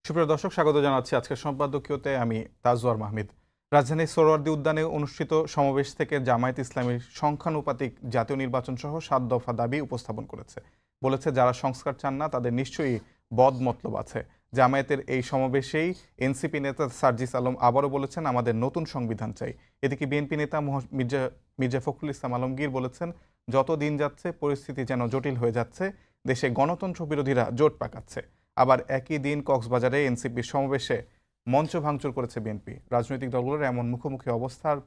সুপ্রিয় দর্শক, স্বাগত জানাচ্ছি আজকের সম্পাদকীয়তে। আমি তাজওয়ার মাহমিদ। রাজধানীর সোহরাওয়ার্দী উদ্যানে অনুষ্ঠিত সমাবেশ থেকে জামায়াত ইসলামীর সংখ্যানুপাতিক জাতীয় নির্বাচন সহ ৭ দফা দাবি উপস্থাপন করেছে। বলেছে, যারা সংস্কার চান না তাদের নিশ্চয়ই বদ মতলব আছে। জামায়াতের এই সমাবেশেই এনসিপি নেতা সার্জিস আলম আবারও বলেছেন, আমাদের নতুন সংবিধান চাই। এদিকে বিএনপি নেতা মির্জা ফখরুল ইসলাম আলমগীর বলেছেন, যত দিন যাচ্ছে পরিস্থিতি যেন জটিল হয়ে যাচ্ছে, দেশে গণতন্ত্র বিরোধীরা জোট পাকাচ্ছে। আবার একই দিন কক্সবাজারে এনসিপির সমাবেশে মঞ্চ ভাঙচুর করেছে বিএনপি। রাজনৈতিক দলগুলোর এমন মুখোমুখি অবস্থার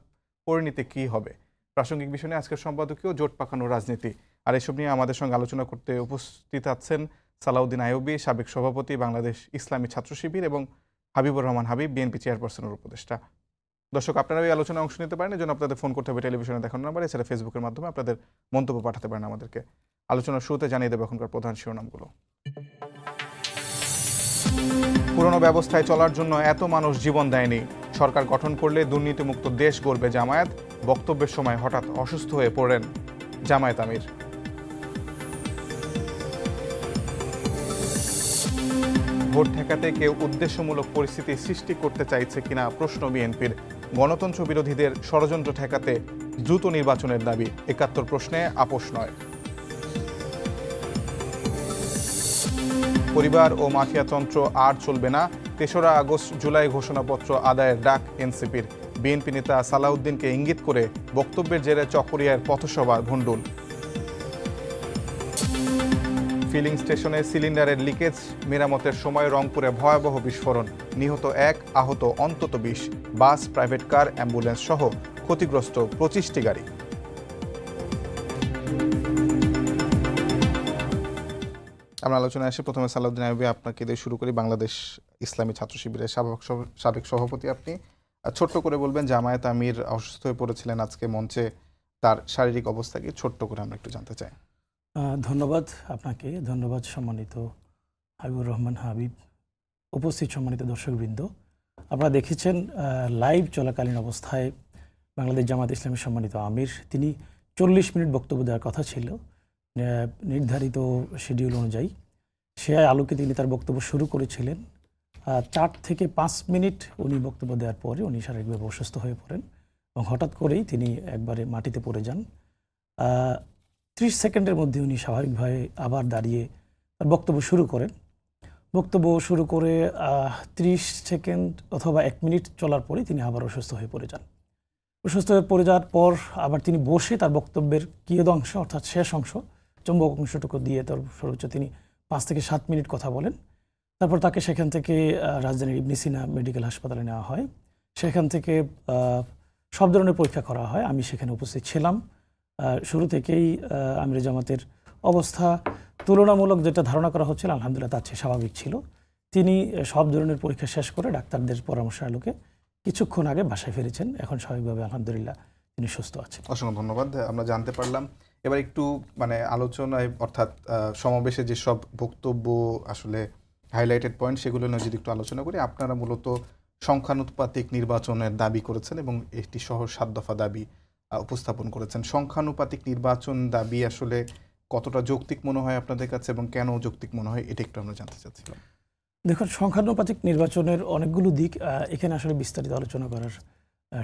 পরিণতি কী হবে? প্রাসঙ্গিক বিষয় নিয়ে আজকের সম্পাদকীয় জোট পাকানোর রাজনীতি। আর এসব নিয়ে আমাদের সঙ্গে আলোচনা করতে উপস্থিত আছেন সালাউদ্দিন আইয়ুবী, সাবেক সভাপতি বাংলাদেশ ইসলামী ছাত্র শিবির, এবং হাবিবুর রহমান হাবিব, বিএনপি চেয়ারপারসনের উপদেষ্টা। দর্শক, আপনারা এই আলোচনায় অংশ নিতে পারেন, এজন্য আপনাদের ফোন করতে হবে টেলিভিশনে দেখানো নাম্বার, এছাড়া ফেসবুকের মাধ্যমে আপনাদের মন্তব্য পাঠাতে পারেন আমাদেরকে। আলোচনার শুরুতে জানিয়ে দেবো এখনকার প্রধান শিরোনামগুলো। পুরনো ব্যবস্থায় চলার জন্য এত মানুষ জীবন দেয়নি। সরকার গঠন করলে দুর্নীতিমুক্ত দেশ গড়বে জামায়াত। বক্তব্যের সময় হঠাৎ অসুস্থ হয়ে পড়েন জামায়াত আমির। ভোট ঠেকাতে কেউ উদ্দেশ্যমূলক পরিস্থিতি সৃষ্টি করতে চাইছে কিনা প্রশ্ন বিএনপির। গণতন্ত্র বিরোধীদের ষড়যন্ত্র ঠেকাতে দ্রুত নির্বাচনের দাবি। ৭১ প্রশ্নে আপোষ নয়। পরিবার ও মাফিয়াতন্ত্র আর চলবে না। ৩রা আগস্ট জুলাই ঘোষণাপত্র আদায়ের ডাক এনসিপির। বিএনপি নেতা সালাউদ্দিনকে ইঙ্গিত করে বক্তব্যের জেরে চকরিয়ার পথসভা ভণ্ডুল। ফিলিং স্টেশনে সিলিন্ডারের লিকেজ মেরামতের সময় রংপুরে ভয়াবহ বিস্ফোরণ। নিহত ১, আহত অন্তত ২০। বাস, প্রাইভেট কার, অ্যাম্বুলেন্স সহ ক্ষতিগ্রস্ত ২৫টি গাড়ি। আমরা আলোচনায় আসি। প্রথমে সালাউদ্দিন আইয়ুবী, আপনাকে দিয়ে শুরু করি। বাংলাদেশ ইসলামী ছাত্র শিবিরের সাবেক সভাপতি আপনি। ছোট্ট করে বলবেন, জামায়াত আমির অসুস্থ হয়ে পড়েছিলেন আজকে মঞ্চে, তার শারীরিক অবস্থা কি ছোট্ট করে আমরা একটু জানতে চাই। ধন্যবাদ আপনাকে, ধন্যবাদ সম্মানিত হাবিবুর রহমান হাবিব, উপস্থিত সম্মানিত দর্শকবৃন্দ। আপনারা দেখেছেন লাইভ চলাকালীন অবস্থায় বাংলাদেশ জামায়াত ইসলামী সম্মানিত আমির, তিনি ৪০ মিনিট বক্তব্য দেওয়ার কথা ছিল নির্ধারিত শিডিউল অনুযায়ী। সে আলোকে তিনি তার বক্তব্য শুরু করেছিলেন। ৪ থেকে ৫ মিনিট উনি বক্তব্য দেওয়ার পরে উনি শারীরিকভাবে অসুস্থ হয়ে পড়েন এবং হঠাৎ করেই তিনি একবারে মাটিতে পড়ে যান। ৩০ সেকেন্ডের মধ্যে উনি স্বাভাবিকভাবে আবার দাঁড়িয়ে তার বক্তব্য শুরু করেন। বক্তব্য শুরু করে ৩০ সেকেন্ড অথবা ১ মিনিট চলার পরে তিনি আবার অসুস্থ হয়ে পড়ে যান। অসুস্থ হয়ে পড়ে যাওয়ার পর আবার তিনি বসে তার বক্তব্যের কিয়দ অংশ অর্থাৎ শেষ অংশ, চুম্বক অংশটুকু দিয়ে তার সর্বোচ্চ তিনি ৫ থেকে ৭ মিনিট কথা বলেন। তারপর তাকে সেখান থেকে রাজধানীর ইবনে সিনা মেডিকেল হাসপাতালে নেওয়া হয়। সেখান থেকে সব ধরনের পরীক্ষা করা হয়। আমি সেখানে উপস্থিত ছিলাম। শুরু থেকেই আমির জামাতের অবস্থা তুলনামূলক যেটা ধারণা করা হচ্ছিল, আলহামদুলিল্লাহ তার চেয়ে স্বাভাবিক ছিল। তিনি সব ধরনের পরীক্ষা শেষ করে ডাক্তারদের পরামর্শের আলোকে কিছুক্ষণ আগে বাসায় ফিরেছেন। এখন স্বাভাবিকভাবে আলহামদুলিল্লাহ তিনি সুস্থ আছেন। অসংখ্য ধন্যবাদ, আমরা জানতে পারলাম। এবার একটু আলোচনায় অর্থাৎ সমাবেশে যেসব বক্তব্য আসলে হাইলাইটেড পয়েন্ট, সেগুলো নিয়ে যদি একটু আলোচনা করি। আপনারা মূলত সংখ্যানুপাতিক নির্বাচনের দাবি করেছেন এবং এটি সহ ৭ দফা দাবি উপস্থাপন করেছেন। সংখ্যানুপাতিক নির্বাচন দাবি আসলে কতটা যৌক্তিক মনে হয় আপনাদের কাছে এবং কেন যৌক্তিক মনে হয়, এটা একটু আমরা জানতে চাচ্ছিলাম। দেখুন, সংখ্যানুপাতিক নির্বাচনের অনেকগুলো দিক, এখানে আসলে বিস্তারিত আলোচনা করার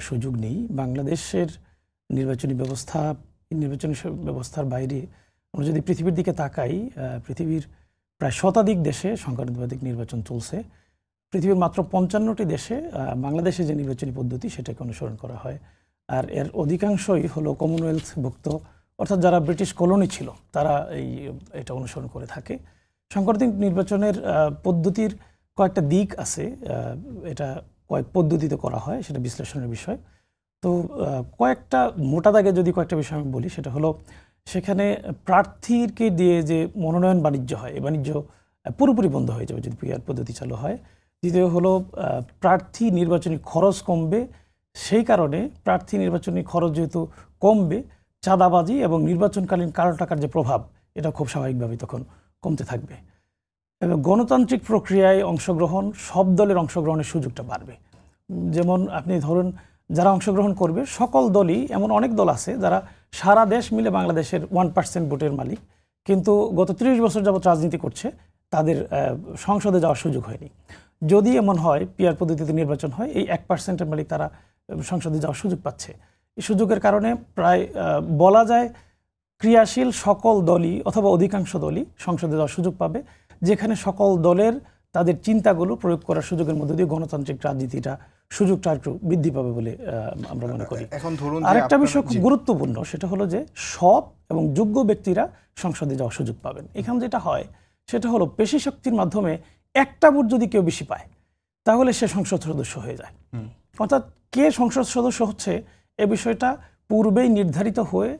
সুযোগ নেই। বাংলাদেশের নির্বাচনী ব্যবস্থার বাইরে আমরা যদি পৃথিবীর দিকে তাকাই, পৃথিবীর প্রায় শতাধিক দেশে সংখ্যানুপাতিক নির্বাচন চলছে। পৃথিবীর মাত্র ৫৫টি দেশে বাংলাদেশে যে নির্বাচনী পদ্ধতি সেটাকে অনুসরণ করা হয়। আর এর অধিকাংশই হলো কমনওয়েলথভুক্ত, অর্থাৎ যারা ব্রিটিশ কলোনি ছিল তারা এটা অনুসরণ করে থাকে। সংখ্যানুপাতিক নির্বাচনের পদ্ধতির কয়েকটা দিক আছে, এটা কয়েক পদ্ধতিতে করা হয়, সেটা বিশ্লেষণের বিষয়। তো কয়েকটা মোটা দাগে যদি কয়েকটা বিষয় আমি বলি, সেটা হলো সেখানে প্রার্থীকে দিয়ে যে মনোনয়ন বাণিজ্য হয়, এই বাণিজ্য পুরোপুরি বন্ধ হয়ে যাবে যদি পিআর পদ্ধতি চালু হয়। দ্বিতীয় হলো প্রার্থী নির্বাচনী খরচ কমবে, সেই কারণে প্রার্থী নির্বাচনী খরচ যেহেতু কমবে, চাঁদাবাজি এবং নির্বাচনকালীন কালো টাকার যে প্রভাব, এটা খুব স্বাভাবিকভাবে তখন কমতে থাকবে। এবং গণতান্ত্রিক প্রক্রিয়ায় অংশগ্রহণ, সব দলের অংশগ্রহণের সুযোগটা বাড়বে। যেমন আপনি ধরুন, যারা অংশগ্রহণ করবে সকল দলই, এমন অনেক দল আছে যারা সারা দেশ মিলে বাংলাদেশের 1% ভোটের মালিক, কিন্তু গত ৩০ বছর যাবত রাজনীতি করছে, তাদের সংসদে যাওয়ার সুযোগ হয়নি। যদি এমন হয় পিআর পদ্ধতিতে নির্বাচন হয়, এই 1% মালিক তারা সংসদে যাওয়ার সুযোগ পাচ্ছে। এই সুযোগের কারণে প্রায় বলা যায় ক্রিয়াশীল সকল দলই অথবা অধিকাংশ দলই সংসদে যাওয়ার সুযোগ পাবে, যেখানে সকল দলের তাদের চিন্তাগুলো প্রয়োগ করার সুযোগের মধ্যে দিয়ে গণতান্ত্রিক রাজনীতিটা সুযোগটা একটু বৃদ্ধি পাবে বলে আমরা মনে করি। এখন ধরুন আরেকটা বিষয় খুব গুরুত্বপূর্ণ, সেটা হলো যে সৎ এবং যোগ্য ব্যক্তিরা সংসদে যাওয়ার সুযোগ পাবেন। এখানে যেটা হয় সেটা হলো পেশি শক্তির মাধ্যমে একটা ভোট যদি কেউ বেশি পায় তাহলে সে সংসদ সদস্য হয়ে যায়। অর্থাৎ কে সংসদ সদস্য হচ্ছে এ বিষয়টা পূর্বেই নির্ধারিত হয়ে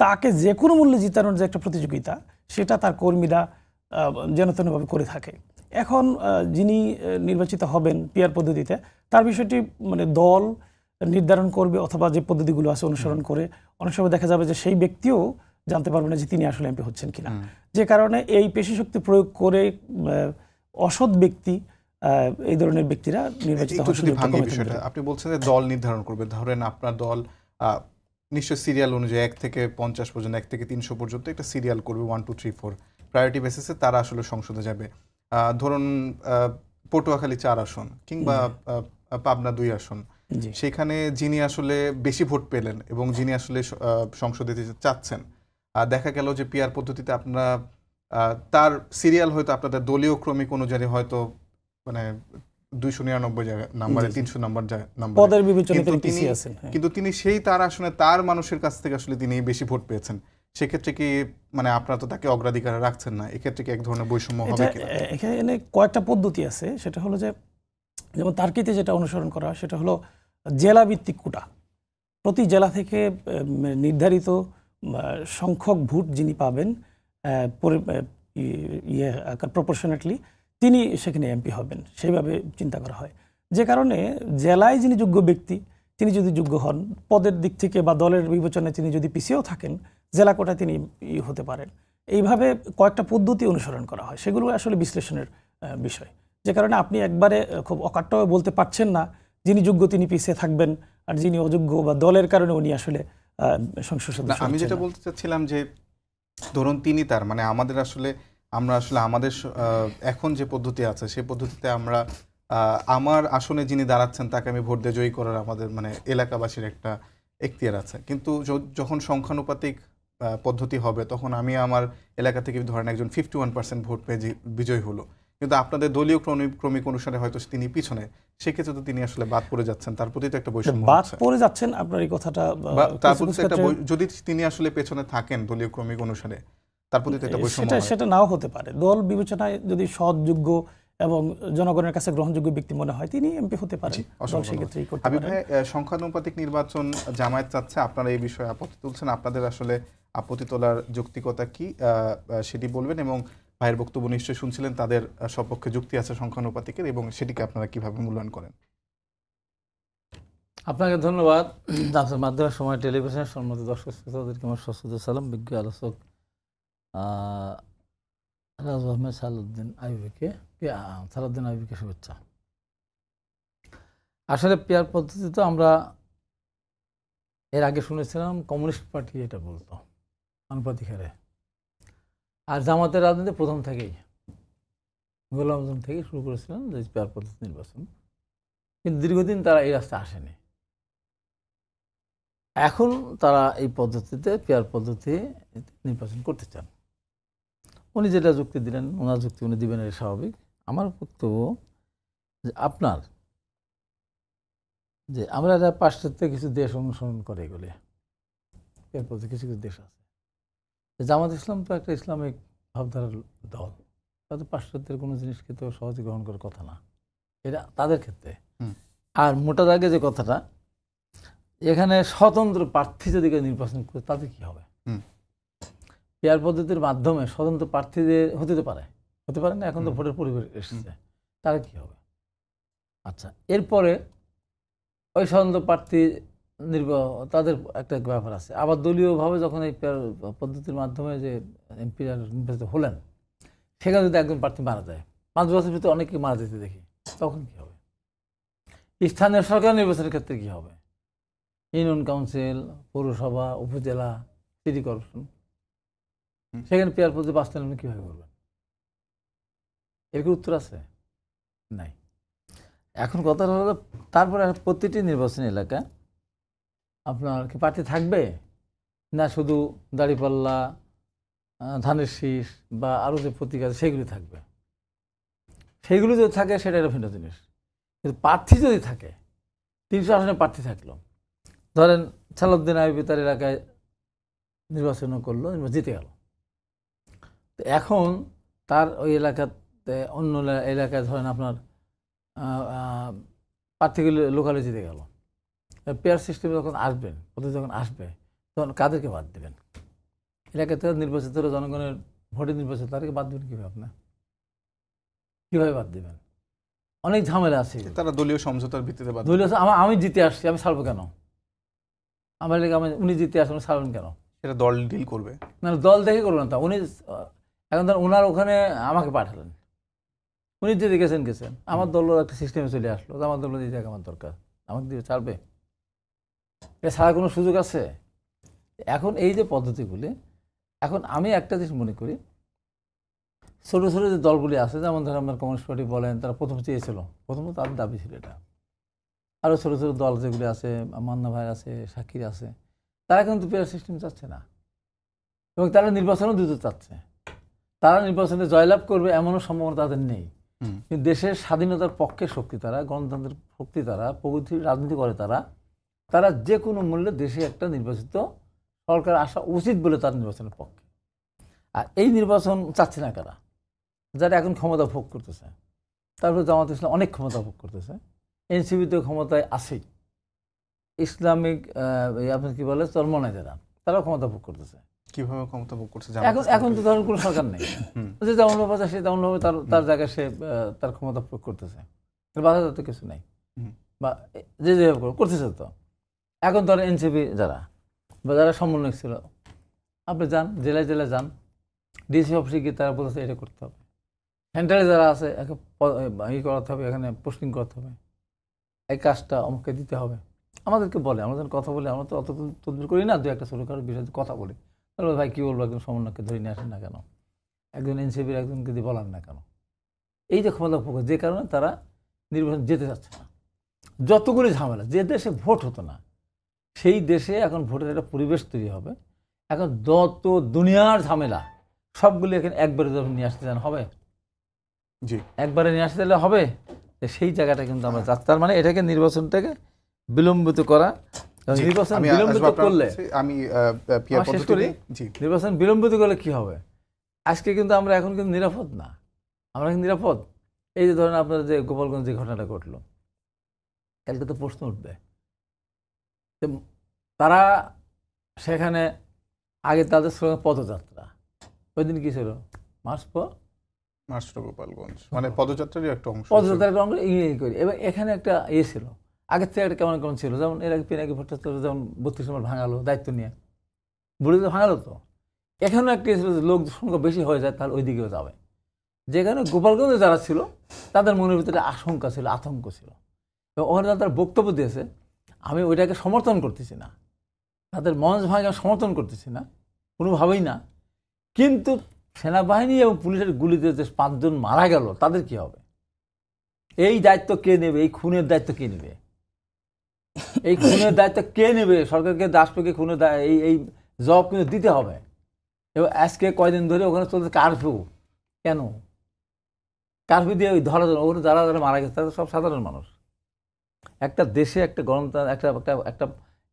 তাকে যে কোনো মূল্যে জিতানোর যে একটা প্রতিযোগিতা, সেটা তার কর্মীরা যেন তেনভাবে করে থাকে। এখন যিনি নির্বাচিত হবেন পিআর পদ্ধতিতে, তার বিষয়টি মানে দল নির্ধারণ করবে অথবা যে পদ্ধতিগুলো আছে অনুসরণ করে। অনেক সময় দেখা যাবে যে সেই ব্যক্তিও জানতে পারবে না যে তিনি আসলে এমপি হচ্ছেন কিনা, যে কারণে এই পেশি শক্তি প্রয়োগ করে অসৎ ব্যক্তি এই ধরনের ব্যক্তিরা নির্বাচিত হওয়ার সুযোগ বিষয়টা আপনি বলছেন যে দল নির্ধারণ করবে। ধরেন আপনার দল নিশ্চয় সিরিয়াল অনুযায়ী 1 থেকে 50 পর্যন্ত, 1 থেকে 300 পর্যন্ত একটা সিরিয়াল করবে, 1 2 3 4 প্রায়োরিটি বেসিসে তারা আসলে সংসদে যাবে। ধরুন পটুয়াখালী 4 আসন কিংবা পাবনা 2 আসন, সেখানে যিনি আসলে বেশি ভোট পেলেন এবং যিনি আসলে সংসদে চাচ্ছেন, দেখা গেল যে পিআর পদ্ধতিতে আপনারা তার সিরিয়াল হয়তো আপনাদের দলীয় ক্রমিক অনুযায়ী হয়তো মানে 299 নাম্বারে 300 নাম্বার পদের বিবেচনায় তিনি পিছিয়ে আছেন, কিন্তু তিনি সেই তার আসলে তার মানুষের কাছ থেকে আসলে তিনি বেশি ভোট পেয়েছেন। সেক্ষেত্রে কি মানে আপনারা তো তাকে অগ্রাধিকার রাখছেন না, এক্ষেত্রে কি এক ধরনের বৈষম্য হবে কিনা? এখানে কয়েকটা পদ্ধতি আছে। সেটা হলো যে যেমন তার্কিতে যেটা অনুসরণ করা হয় সেটা হলো জেলা ভিত্তিক কোটা। প্রতি জেলা থেকে নির্ধারিত সংখ্যক ভোট যিনি পাবেন প্রপোর্শনেটলি তিনি সেখানে এমপি হবেন, সেইভাবে চিন্তা করা হয়। যে কারণে জেলায় যিনি যোগ্য ব্যক্তি তিনি যদি যোগ্য হন, পদের দিক থেকে বা দলের বিবেচনায় তিনি যদি পিছিয়েও থাকেন, জেলা কোটায় তিনি হতে পারেন। এইভাবে কয়েকটা পদ্ধতি অনুসরণ করা হয়, সেগুলো আসলে বিশ্লেষণের বিষয়। যে কারণে আপনি একবারে খুব অকাট্যভাবে বলতে পারছেন না যিনি যোগ্য তিনি পিছিয়ে থাকবেন আর যিনি অযোগ্য বা দলের কারণে উনি আসলে সংসদ সদস্য। আমি যেটা বলতে চাচ্ছিলাম যে ধরুন তিনি তার মানে আমরা আসলে আমাদের এখন যে পদ্ধতি আছে সেই পদ্ধতিতে আমরা আমার আসনে যিনি দাঁড়াচ্ছেন তাকে আমি ভোট দিয়ে জয়ী করার আমাদের মানে এলাকাবাসীর একটা এখতিয়ার আছে। কিন্তু যখন সংখ্যানুপাতিক পদ্ধতি হবে তখন আমি আমার এলাকা থেকে ধরেন একজন 51% ভোট পেয়ে বিজয়ী হলো, কিন্তু আপনাদের দলীয় ক্রমিক অনুসারে হয়তো তিনি পিছনে, সেক্ষেত্রে তো তিনি আসলে বাদ পড়ে যাচ্ছেন, তার প্রতি তো একটা বৈষম্য বাদ পড়ে যাচ্ছেন। আপনার এই কথাটা তার প্রতি একটা যদি তিনি আসলে পেছনে থাকেন দলীয় ক্রমিক অনুসারে তার প্রতি তো একটা বৈষম্য সেটা নাও হতে পারে। দল বিবেচনায় যদি সৎ যোগ্য এবং জনগণের কাছে গ্রহণযোগ্য ব্যক্তি মনে হয় তিনি এমপি হতে পারেন। সংখ্যানুপাতিক নির্বাচন জামায়াত চাচ্ছে, আপনারা এই বিষয়ে আপত্তি তুলছেন, আপনাদের আসলে আপত্তি তোলার যৌক্তিকতা কি সেটি বলবেন, এবং ভাইয়ের বক্তব্য নিশ্চয়ই শুনছিলেন, তাদের সপক্ষে যুক্তি আছে সংখ্যানুপাতিকের, এবং সেটিকে আপনারা কিভাবে মূল্যায়ন করেন? আপনাকে ধন্যবাদ। আপনার মাধ্যমে সময় টেলিভিশনের সম্মত দর্শক শ্রোতাদেরকে আমার সশ্রদ্ধ সালাম। বিজ্ঞ আলোচক রাজু আহমেদ সালাউদ্দিন আইবিকে শুভেচ্ছা। আসলে পিআর পদ্ধতি তো আমরা এর আগে শুনেছিলাম কমিউনিস্ট পার্টি এটা বলতো আনুপাতিক হারে, আর জামাতের রাজনীতি প্রথম থেকেই গোলাম আজম থেকে শুরু করেছিলেন যে পিআর পদ্ধতি নির্বাচন, কিন্তু দীর্ঘদিন তারা এই রাস্তায় আসেনি। এখন তারা এই পদ্ধতিতে পিআর পদ্ধতি নির্বাচন করতে চান। উনি যেটা যুক্তি দিলেন, ওনার যুক্তি উনি দিবেন, এটা স্বাভাবিক। আমার বক্তব্য যে আপনার যে আমরা এটা পাশ্চাত্যে কিছু দেশ অনুসরণ করে এগুলি পিআর পদ্ধতি কিছু কিছু দেশ আছে। জামাত ইসলাম তো একটা ইসলামিক ভাবধারার দল, তাদের পাশ্চাত্যের কোনো জিনিসকে তো সহজে গ্রহণ করার কথা না, এটা তাদের ক্ষেত্রে। আর মোটা দাগে যে কথাটা, এখানে স্বতন্ত্র প্রার্থী যদি নির্বাচন করে তাদের কি হবে? পিআর পদ্ধতির মাধ্যমে স্বতন্ত্র প্রার্থীদের হতে পারে না, এখন তো ভোটের পরিবেশ এসেছে, তারা কি হবে? আচ্ছা, এরপরে ওই স্বতন্ত্র প্রার্থী তাদের একটা ব্যাপার আছে। আবার দলীয়ভাবে যখন এই পিআর পদ্ধতির মাধ্যমে যে এমপি নির্বাচিত হলেন, সেখানে যদি একজন প্রার্থী মারা যায়, 5 বছরের ভিতরে অনেকে মারা যেতে দেখি, তখন কি হবে? স্থানীয় সরকার নির্বাচনের ক্ষেত্রে কি হবে? ইউনিয়ন কাউন্সিল, পৌরসভা, উপজেলা, সিটি কর্পোরেশন, সেখানে পিআর পদ্ধতি বাস্তবায়ন কীভাবে করবেন? এর কি উত্তর আছে? নাই। এখন কথা হলো তারপরে প্রতিটি নির্বাচনী এলাকায় আপনার কি প্রার্থী থাকবে, না শুধু দাঁড়িপাল্লা, ধানের শীষ বা আরও যে প্রতীক আছে সেগুলি থাকবে। সেইগুলি যদি থাকে সেটা একটা ভিন্ন জিনিস। কিন্তু প্রার্থী যদি থাকে, 300 আসনে প্রার্থী থাকলো, ধরেন সালাউদ্দিন আইয়ুবী তার এলাকায় নির্বাচন করলো, জিতে গেল। তো এখন তার ওই এলাকাতে অন্য এলাকায় ধরেন আপনার প্রার্থীগুলি লোকালে জিতে গেল। পেয়ার সিস্টেমে যখন আসবেন, পদ্ধতি যখন আসবে, তখন কাদেরকে বাদ দেবেন? এলাকাতে নির্বাচিত জনগণের ভোটে নির্বাচিত, তাদেরকে বাদ দেবেন কীভাবে? আপনার কীভাবে বাদ দেবেন? অনেক ঝামেলা আছে। তারা দলীয় সমঝোতার ভিত্তিতে বাদ দলীয় আমি জিতে আসছি, আমি ছাড়বো কেন? আমার এলাকা উনি জিতে আসবেন, ছাড়বেন কেন? সেটা দল ডিল করবে না, দল দেখে করবেন তা। উনি এখন ধর ওনার ওখানে আমাকে পাঠালেন, উনি যদি গেছেন, আমার দলের একটা সিস্টেমে চলে আসলো, আমার দল এই জায়গায় আমার দরকার, আমাকে দিয়ে ছাড়বে? এটা ছাড়ার কোনো সুযোগ আছে? এখন এই যে পদ্ধতিগুলি, এখন আমি একটা জিনিস মনে করি, ছোটো ছোটো যে দলগুলি আছে, যেমন ধর আপনার কমিউনিস্ট পার্টি বলেন, তারা প্রথম চেয়েছিল, প্রথমত তাদের দাবি ছিল এটা। আরও ছোটো ছোটো দল যেগুলি আছে, মান্না ভাই আছে, শাকির আছে, তারা কিন্তু পেয়ার সিস্টেম চাচ্ছে না, এবং তারা নির্বাচনও দিতে চাচ্ছে। তারা নির্বাচনে জয়লাভ করবে এমনও সম্ভাবনা তাদের নেই। কিন্তু দেশের স্বাধীনতার পক্ষে শক্তি তারা, গণতন্ত্রের শক্তি তারা, প্রগতির রাজনীতি করে তারা। তারা যে কোনো মূল্যে দেশে একটা নির্বাচিত সরকার আসা উচিত বলে তার নির্বাচনের পক্ষে। আর এই নির্বাচন চাচ্ছে না কারা? যারা এখন ক্ষমতা ভোগ করতেছে। তারপরে জামাত ইসলাম অনেক ক্ষমতা ভোগ করতেছে, এনসিপিতে ক্ষমতায় আসেই, ইসলামিক আপনি কি বলে চরমনায় যারা, তারাও ক্ষমতা ভোগ করতেছে। কিভাবে ক্ষমতা ভোগ করছে? এখন তো ধরেন কোনো সরকার নেই, যে যেমন ভাবে আছে সে তেমনভাবে তার জায়গায় সে তার ক্ষমতা প্রয়োগ করতেছে, বাধা তো কিছু নেই, বা যে যেভাবে করতেছে। তো এখন ধরেন এনসিপি যারা বা যারা সমন্বয়ক ছিল, আপনি যান জেলায় জেলায় যান, ডিসি অফিসে গিয়ে তারা বলতেছে এটা করতে হবে। সেন্টারে যারা আছে ই করাতে হবে, এখানে পোস্টিং করতে হবে, এই কাজটা আমাকে দিতে হবে। আমাদেরকে বলে, আমরা যখন কথা বলি, আমরা তো অত তদবির করি না, দু একটা সরকারের বিষয়ে কথা বলি, তাহলে ভাই কী বলবো, একজন সমন্বয়ককে ধরে নিয়ে আসেন না কেন, একজন এনসিপির একজনকে দিয়ে বলান না কেন? এই যে ক্ষমতা ভোগ, যে কারণে তারা নির্বাচন যেতে চাচ্ছে না। যতগুলি ঝামেলা, যে দেশে ভোট হতো না সেই দেশে এখন ভোটের একটা পরিবেশ তৈরি হবে। এখন যত দুনিয়ার ঝামেলা সবগুলি এখানে একবারে যখন নিয়ে আসতে চান হবে, জি, একবারে নিয়ে আসতে চাইলে হবে। সেই জায়গাটা কিন্তু আমরা যাচ্ছি। তার মানে এটাকে নির্বাচনটাকে বিলম্বিত করা, নির্বাচন বিলম্বিত করলে আমি শেষ করি, নির্বাচন বিলম্বিত করলে কি হবে? আজকে কিন্তু আমরা এখন কিন্তু নিরাপদ না, আমরা কিন্তু নিরাপদ। এই যে ধরেন আপনার যে গোপালগঞ্জ যে ঘটনাটা ঘটলো, কালকে তো প্রশ্ন উঠবে, তারা সেখানে আগে তাদের সঙ্গে পদযাত্রা, ওই দিন কি ছিল, গোপালগঞ্জ মানে পদযাত্রারই একটা অংশ, পদযাত্রার অংশ করি। এবার এখানে একটা ইয়ে ছিল, আগের থেকে একটা কেমন কেমন ছিল, যেমন এর আগে পিনাকি ভট্টাচার্য যেমন 32 নম্বর ভাঙালো দায়িত্ব নিয়ে, বুড়ি তো ভাঙালো। তো এখানেও একটা ছিল যে লোক সংখ্যা বেশি হয়ে যায় তাহলে ওই দিকেও যাবে। যেখানে গোপালগঞ্জে যারা ছিল তাদের মনের ভিতরে আশঙ্কা ছিল, আতঙ্ক ছিল, এবং ওখানে তারা বক্তব্য দিয়েছে, আমি ওইটাকে সমর্থন করতেছি না, তাদের মঞ্চ ভাঙা সমর্থন করতেছি না কোনোভাবেই না, কিন্তু সেনাবাহিনী এবং পুলিশের গুলিতে যে 5 জন মারা গেল তাদের কি হবে? এই দায়িত্ব কে নেবে? এই খুনের দায়িত্ব কে নেবে? এই খুনের দায়িত্ব কে নেবে? সরকারকে রাষ্ট্রকে খুনের এই জবাব কিন্তু দিতে হবে। এবং আজকে কয়দিন ধরে ওখানে চলছে কারফিউ। কেন কারফিউ দিয়ে ওই ধরা ধরা ওখানে যারা যারা মারা গেছে তারা সব সাধারণ মানুষ। একটা দেশে একটা গণতন্ত্র একটা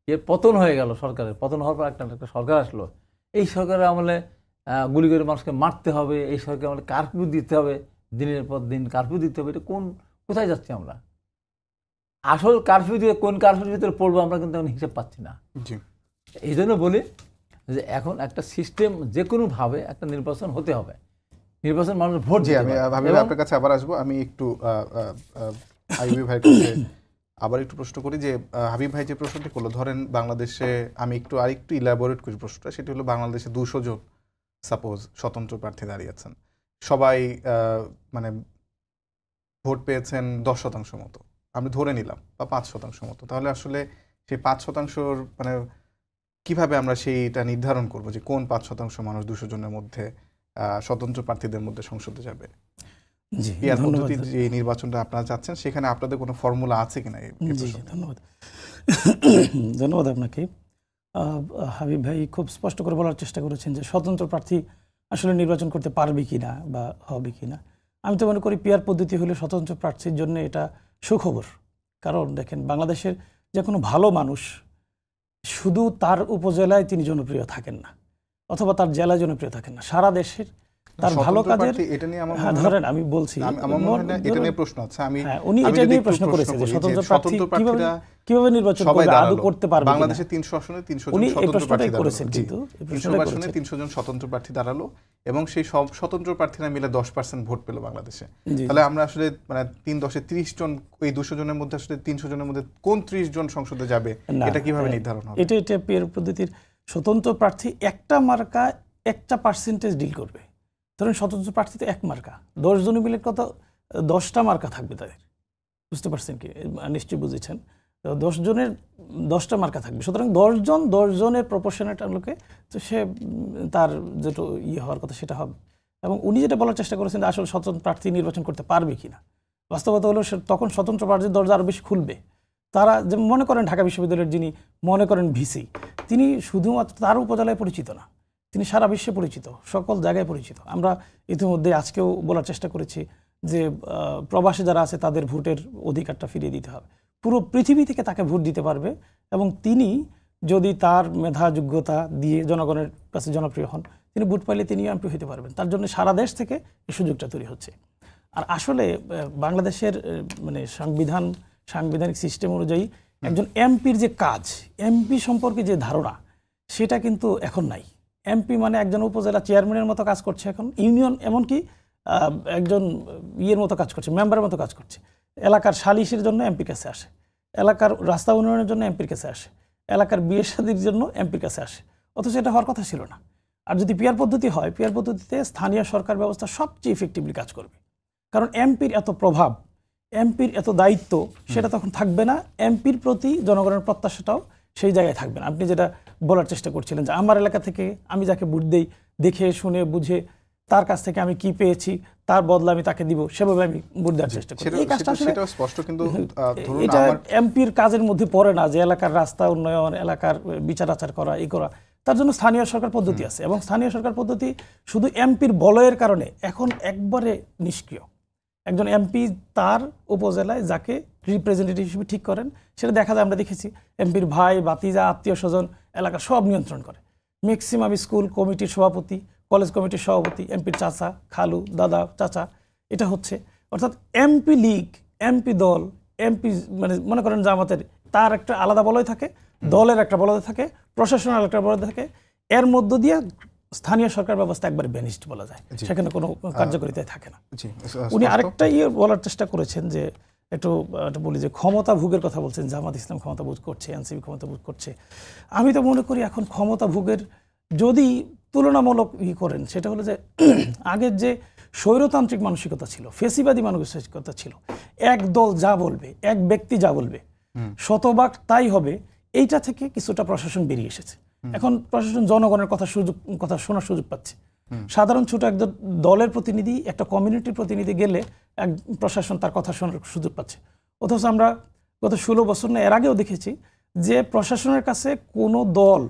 এর পতন হয়ে গেল, সরকারের পতন হওয়ার পর একটা সরকার আসলো, এই সরকারের আমলে গুলি করে মানুষকে মারতে হবে, এই সরকার আমলে কারফিউ দিতে হবে, দিনের পর দিন কারফিউ দিতে হবে। এটা কোথায় যাচ্ছি আমরা? আসল কারফিউ দিয়ে কোন কারফিউর ভিতরে পড়বো আমরা কিন্তু এখন হিসেব পাচ্ছি না। এই জন্য বলি যে এখন একটা সিস্টেম যে কোনোভাবে একটা নির্বাচন হতে হবে, নির্বাচন মানুষ ভোট দিয়ে। আমি আপনার কাছে আবার আসবো, আমি একটু আইয়ুবী ভাইয়ের কাছে আবার একটু প্রশ্ন করি যে হাবিব ভাই যে প্রশ্নটি করলো, ধরেন বাংলাদেশে, আমি আরেকটু ইলাবোরেট করি প্রশ্নটা, সেটি হলো বাংলাদেশে 200 জন সাপোজ স্বতন্ত্র প্রার্থী দাঁড়িয়েছেন, সবাই মানে ভোট পেয়েছেন 10% মতো, আমি ধরে নিলাম, বা 5% মতো, তাহলে আসলে সেই 5% মানে কিভাবে আমরা সেইটা নির্ধারণ করবো যে কোন 5% মানুষ 200 জনের মধ্যে স্বতন্ত্র প্রার্থীদের মধ্যে সংসদে যাবে? জি, পিআর ধন্যবাদ। পদ্ধতির যে নির্বাচনটা আপনারা চাচ্ছেন সেখানে আপনাদের কোনো ফর্মুলা আছে কিনা এই জি, প্রসঙ্গে? জি, ধন্যবাদ। ধন্যবাদ আপনাকে। হাবিব ভাই খুব স্পষ্ট করে বলার চেষ্টা করেছেন যে স্বতন্ত্র প্রার্থী আসলে নির্বাচন করতে পারবে কিনা বা হবে কিনা। আমি তো মনে করি পিআর পদ্ধতি হলে স্বতন্ত্র প্রার্থীর জন্য এটা সুখবর। কারণ দেখেন, বাংলাদেশের যে কোনো ভালো মানুষ শুধু তার উপজেলায় তিনি জনপ্রিয় থাকেন না, অথবা তার জেলায় জনপ্রিয় থাকেন না, সারা দেশের তার ভালো স্বতন্ত্র কাজের। প্রার্থী, এটা নিয়ে আমার হ্যাঁ, মনে হয় ধরেন আমি বলছি, আমার মনে হয় না এটা নিয়ে প্রশ্ন আছে। আমি হ্যাঁ, উনি আমি এটা যদি নিয়ে একটু প্রশ্ন করেছেন যে করি স্বতন্ত্র যে প্রার্থী স্বতন্ত্র প্রার্থীরা কিভাবে নির্বাচন সবাই করবে, আদৌ দাঁড়ালো। করতে পারবে কিনা। বাংলাদেশে 300 আসনে 300 জন উনি এই স্বতন্ত্র প্রশ্নটাই প্রার্থী করেছেন, দাঁড়ালো। কিন্তু এই 300 প্রশ্নটাই আসনে করেছেন। 300 জন স্বতন্ত্র প্রার্থী দাঁড়ালো এবং সেই সব স্বতন্ত্র প্রার্থীরা মিলে 10% ভোট পেল বাংলাদেশে। জি, তাহলে আমরা আসলে মানে 3-10-এ 30 জন, এই 200 জনের মধ্যে আসলে 300 জনের মধ্যে কোন 30 জন সংসদে যাবে না, এটা কিভাবে নির্ধারণ হবে? এটা পিআর পদ্ধতির স্বতন্ত্র প্রার্থী একটা মার্কা একটা পার্সেন্টেজ ডিল করবে। ধরেন স্বতন্ত্র প্রার্থী তো এক মার্কা, 10 জন মিলে কত 10টা মার্কা থাকবে তাদের, বুঝতে পারছেন কি? নিশ্চয়ই বুঝেছেন। 10 জনের 10টা মার্কা থাকবে, সুতরাং 10 জনের প্রপোর্শনেট আলোকে তো সে তার যেটা হওয়ার কথা সেটা হবে। এবং উনি যেটা বলার চেষ্টা করেছেন যে আসলে স্বতন্ত্র প্রার্থী নির্বাচন করতে পারবে কিনা, বাস্তবতা হলো তখন স্বতন্ত্র প্রার্থীর দরজা আরও বেশি খুলবে। তারা যেমন মনে করেন ঢাকা বিশ্ববিদ্যালয়ের যিনি মনে করেন ভিসি, তিনি শুধুমাত্র তার উপজেলায় পরিচিত না, তিনি সারা বিশ্বে পরিচিত, সকল জায়গায় পরিচিত। আমরা ইতিমধ্যে আজকেও বলার চেষ্টা করেছি যে প্রবাসী যারা আছে তাদের ভোটের অধিকারটা ফিরিয়ে দিতে হবে। পুরো পৃথিবী থেকে তাকে ভোট দিতে পারবে এবং তিনি যদি তার মেধা যোগ্যতা দিয়ে জনগণের কাছে জনপ্রিয় হন, তিনি ভোট পাইলে তিনি এমপি হতে পারবেন। তার জন্য সারা দেশ থেকে এই সুযোগটা তৈরি হচ্ছে। আর আসলে বাংলাদেশের মানে সাংবিধানিক সিস্টেম অনুযায়ী একজন এমপির যে কাজ, এমপি সম্পর্কে যে ধারণা, সেটা কিন্তু এখন নাই। এমপি মানে একজন উপজেলা চেয়ারম্যানের মতো কাজ করছে এখন, ইউনিয়ন এমনকি একজন ইয়ের মতো কাজ করছে, মেম্বারের মতো কাজ করছে। এলাকার সালিশের জন্য এমপির কাছে আসে, এলাকার রাস্তা উন্নয়নের জন্য এমপির কাছে আসে, এলাকার বিয়ে শাদীর জন্য এমপির কাছে আসে, অথচ এটা হওয়ার কথা ছিল না। আর যদি পিআর পদ্ধতি হয়, পিআর পদ্ধতিতে স্থানীয় সরকার ব্যবস্থা সবচেয়ে ইফেক্টিভলি কাজ করবে। কারণ এমপির এত প্রভাব, এমপির এত দায়িত্ব, সেটা তখন থাকবে না। এমপির প্রতি জনগণের প্রত্যাশাটাও সেই জায়গায় থাকবে না। আপনি যেটা বলার চেষ্টা করছিলেন যে আমার এলাকা থেকে আমি যাকে ভোট দেই, দেখে শুনে বুঝে তার কাছ থেকে আমি কি পেয়েছি তার বদলা আমি তাকে দিব, সেভাবে আমি ভোট দেওয়ার চেষ্টা করি। এই কাজটা আসলে সেটাও স্পষ্ট, কিন্তু ধরুন এটা আমার এমপির কাজের মধ্যে পড়ে না যে এলাকার রাস্তা উন্নয়ন, এলাকার বিচার আচার করা, এই করা। তার জন্য স্থানীয় সরকার পদ্ধতি আছে, এবং স্থানীয় সরকার পদ্ধতি শুধু এমপির বলয়ের কারণে এখন একবারে নিষ্ক্রিয়। একজন এমপি তার উপজেলায় যাকে রিপ্রেজেন্টেটিভ হিসেবে ঠিক করেন, সেটা দেখা যায়, আমরা দেখেছি এমপির ভাই, ভাতিজা, আত্মীয় স্বজন এলাকা সব নিয়ন্ত্রণ করে। ম্যাক্সিমাম স্কুল কমিটির সভাপতি, কলেজ কমিটির সভাপতি এমপির চাচা, খালু, দাদা, চাচা, এটা হচ্ছে। অর্থাৎ এমপি লীগ, এমপি দল, এমপি মানে মনে করেন জামাতের, তার একটা আলাদা বলয় থাকে, দলের একটা বলয় থাকে, প্রশাসনের একটা বলয় থাকে, এর মধ্য দিয়ে স্থানীয় সরকার ব্যবস্থা একবারে ব্যানিস্ট বলা যায়, সেখানে কোনো কার্যকারিতায় থাকে না। উনি আরেকটা বলার চেষ্টা করেছেন যে একটু বলি যে ক্ষমতা ভোগের কথা বলছেন, জামাত ইসলাম ক্ষমতা ভোগ করছে, এনসিপি ক্ষমতা ভোগ করছে। আমি তো মনে করি এখন ক্ষমতা ভোগের যদি তুলনামূলক করেন, সেটা হলো যে আগের যে স্বৈরতান্ত্রিক মানসিকতা ছিল, ফেসিবাদী মানসিকতা ছিল, এক দল যা বলবে, এক ব্যক্তি যা বলবে, শতভাগ তাই হবে, এইটা থেকে কিছুটা প্রশাসন বেরিয়ে এসেছে। এখন প্রশাসন জনগণের কথা শোনার সুযোগ পাচ্ছে। সাধারণ ছোট একজন দলের প্রতিনিধি, একটা কমিউনিটির প্রতিনিধি গেলে এক প্রশাসন তার কথা শোনার সুযোগ পাচ্ছে। অথচ আমরা গত 16 বছর না এর আগেও দেখেছি যে প্রশাসনের কাছে কোনো দল,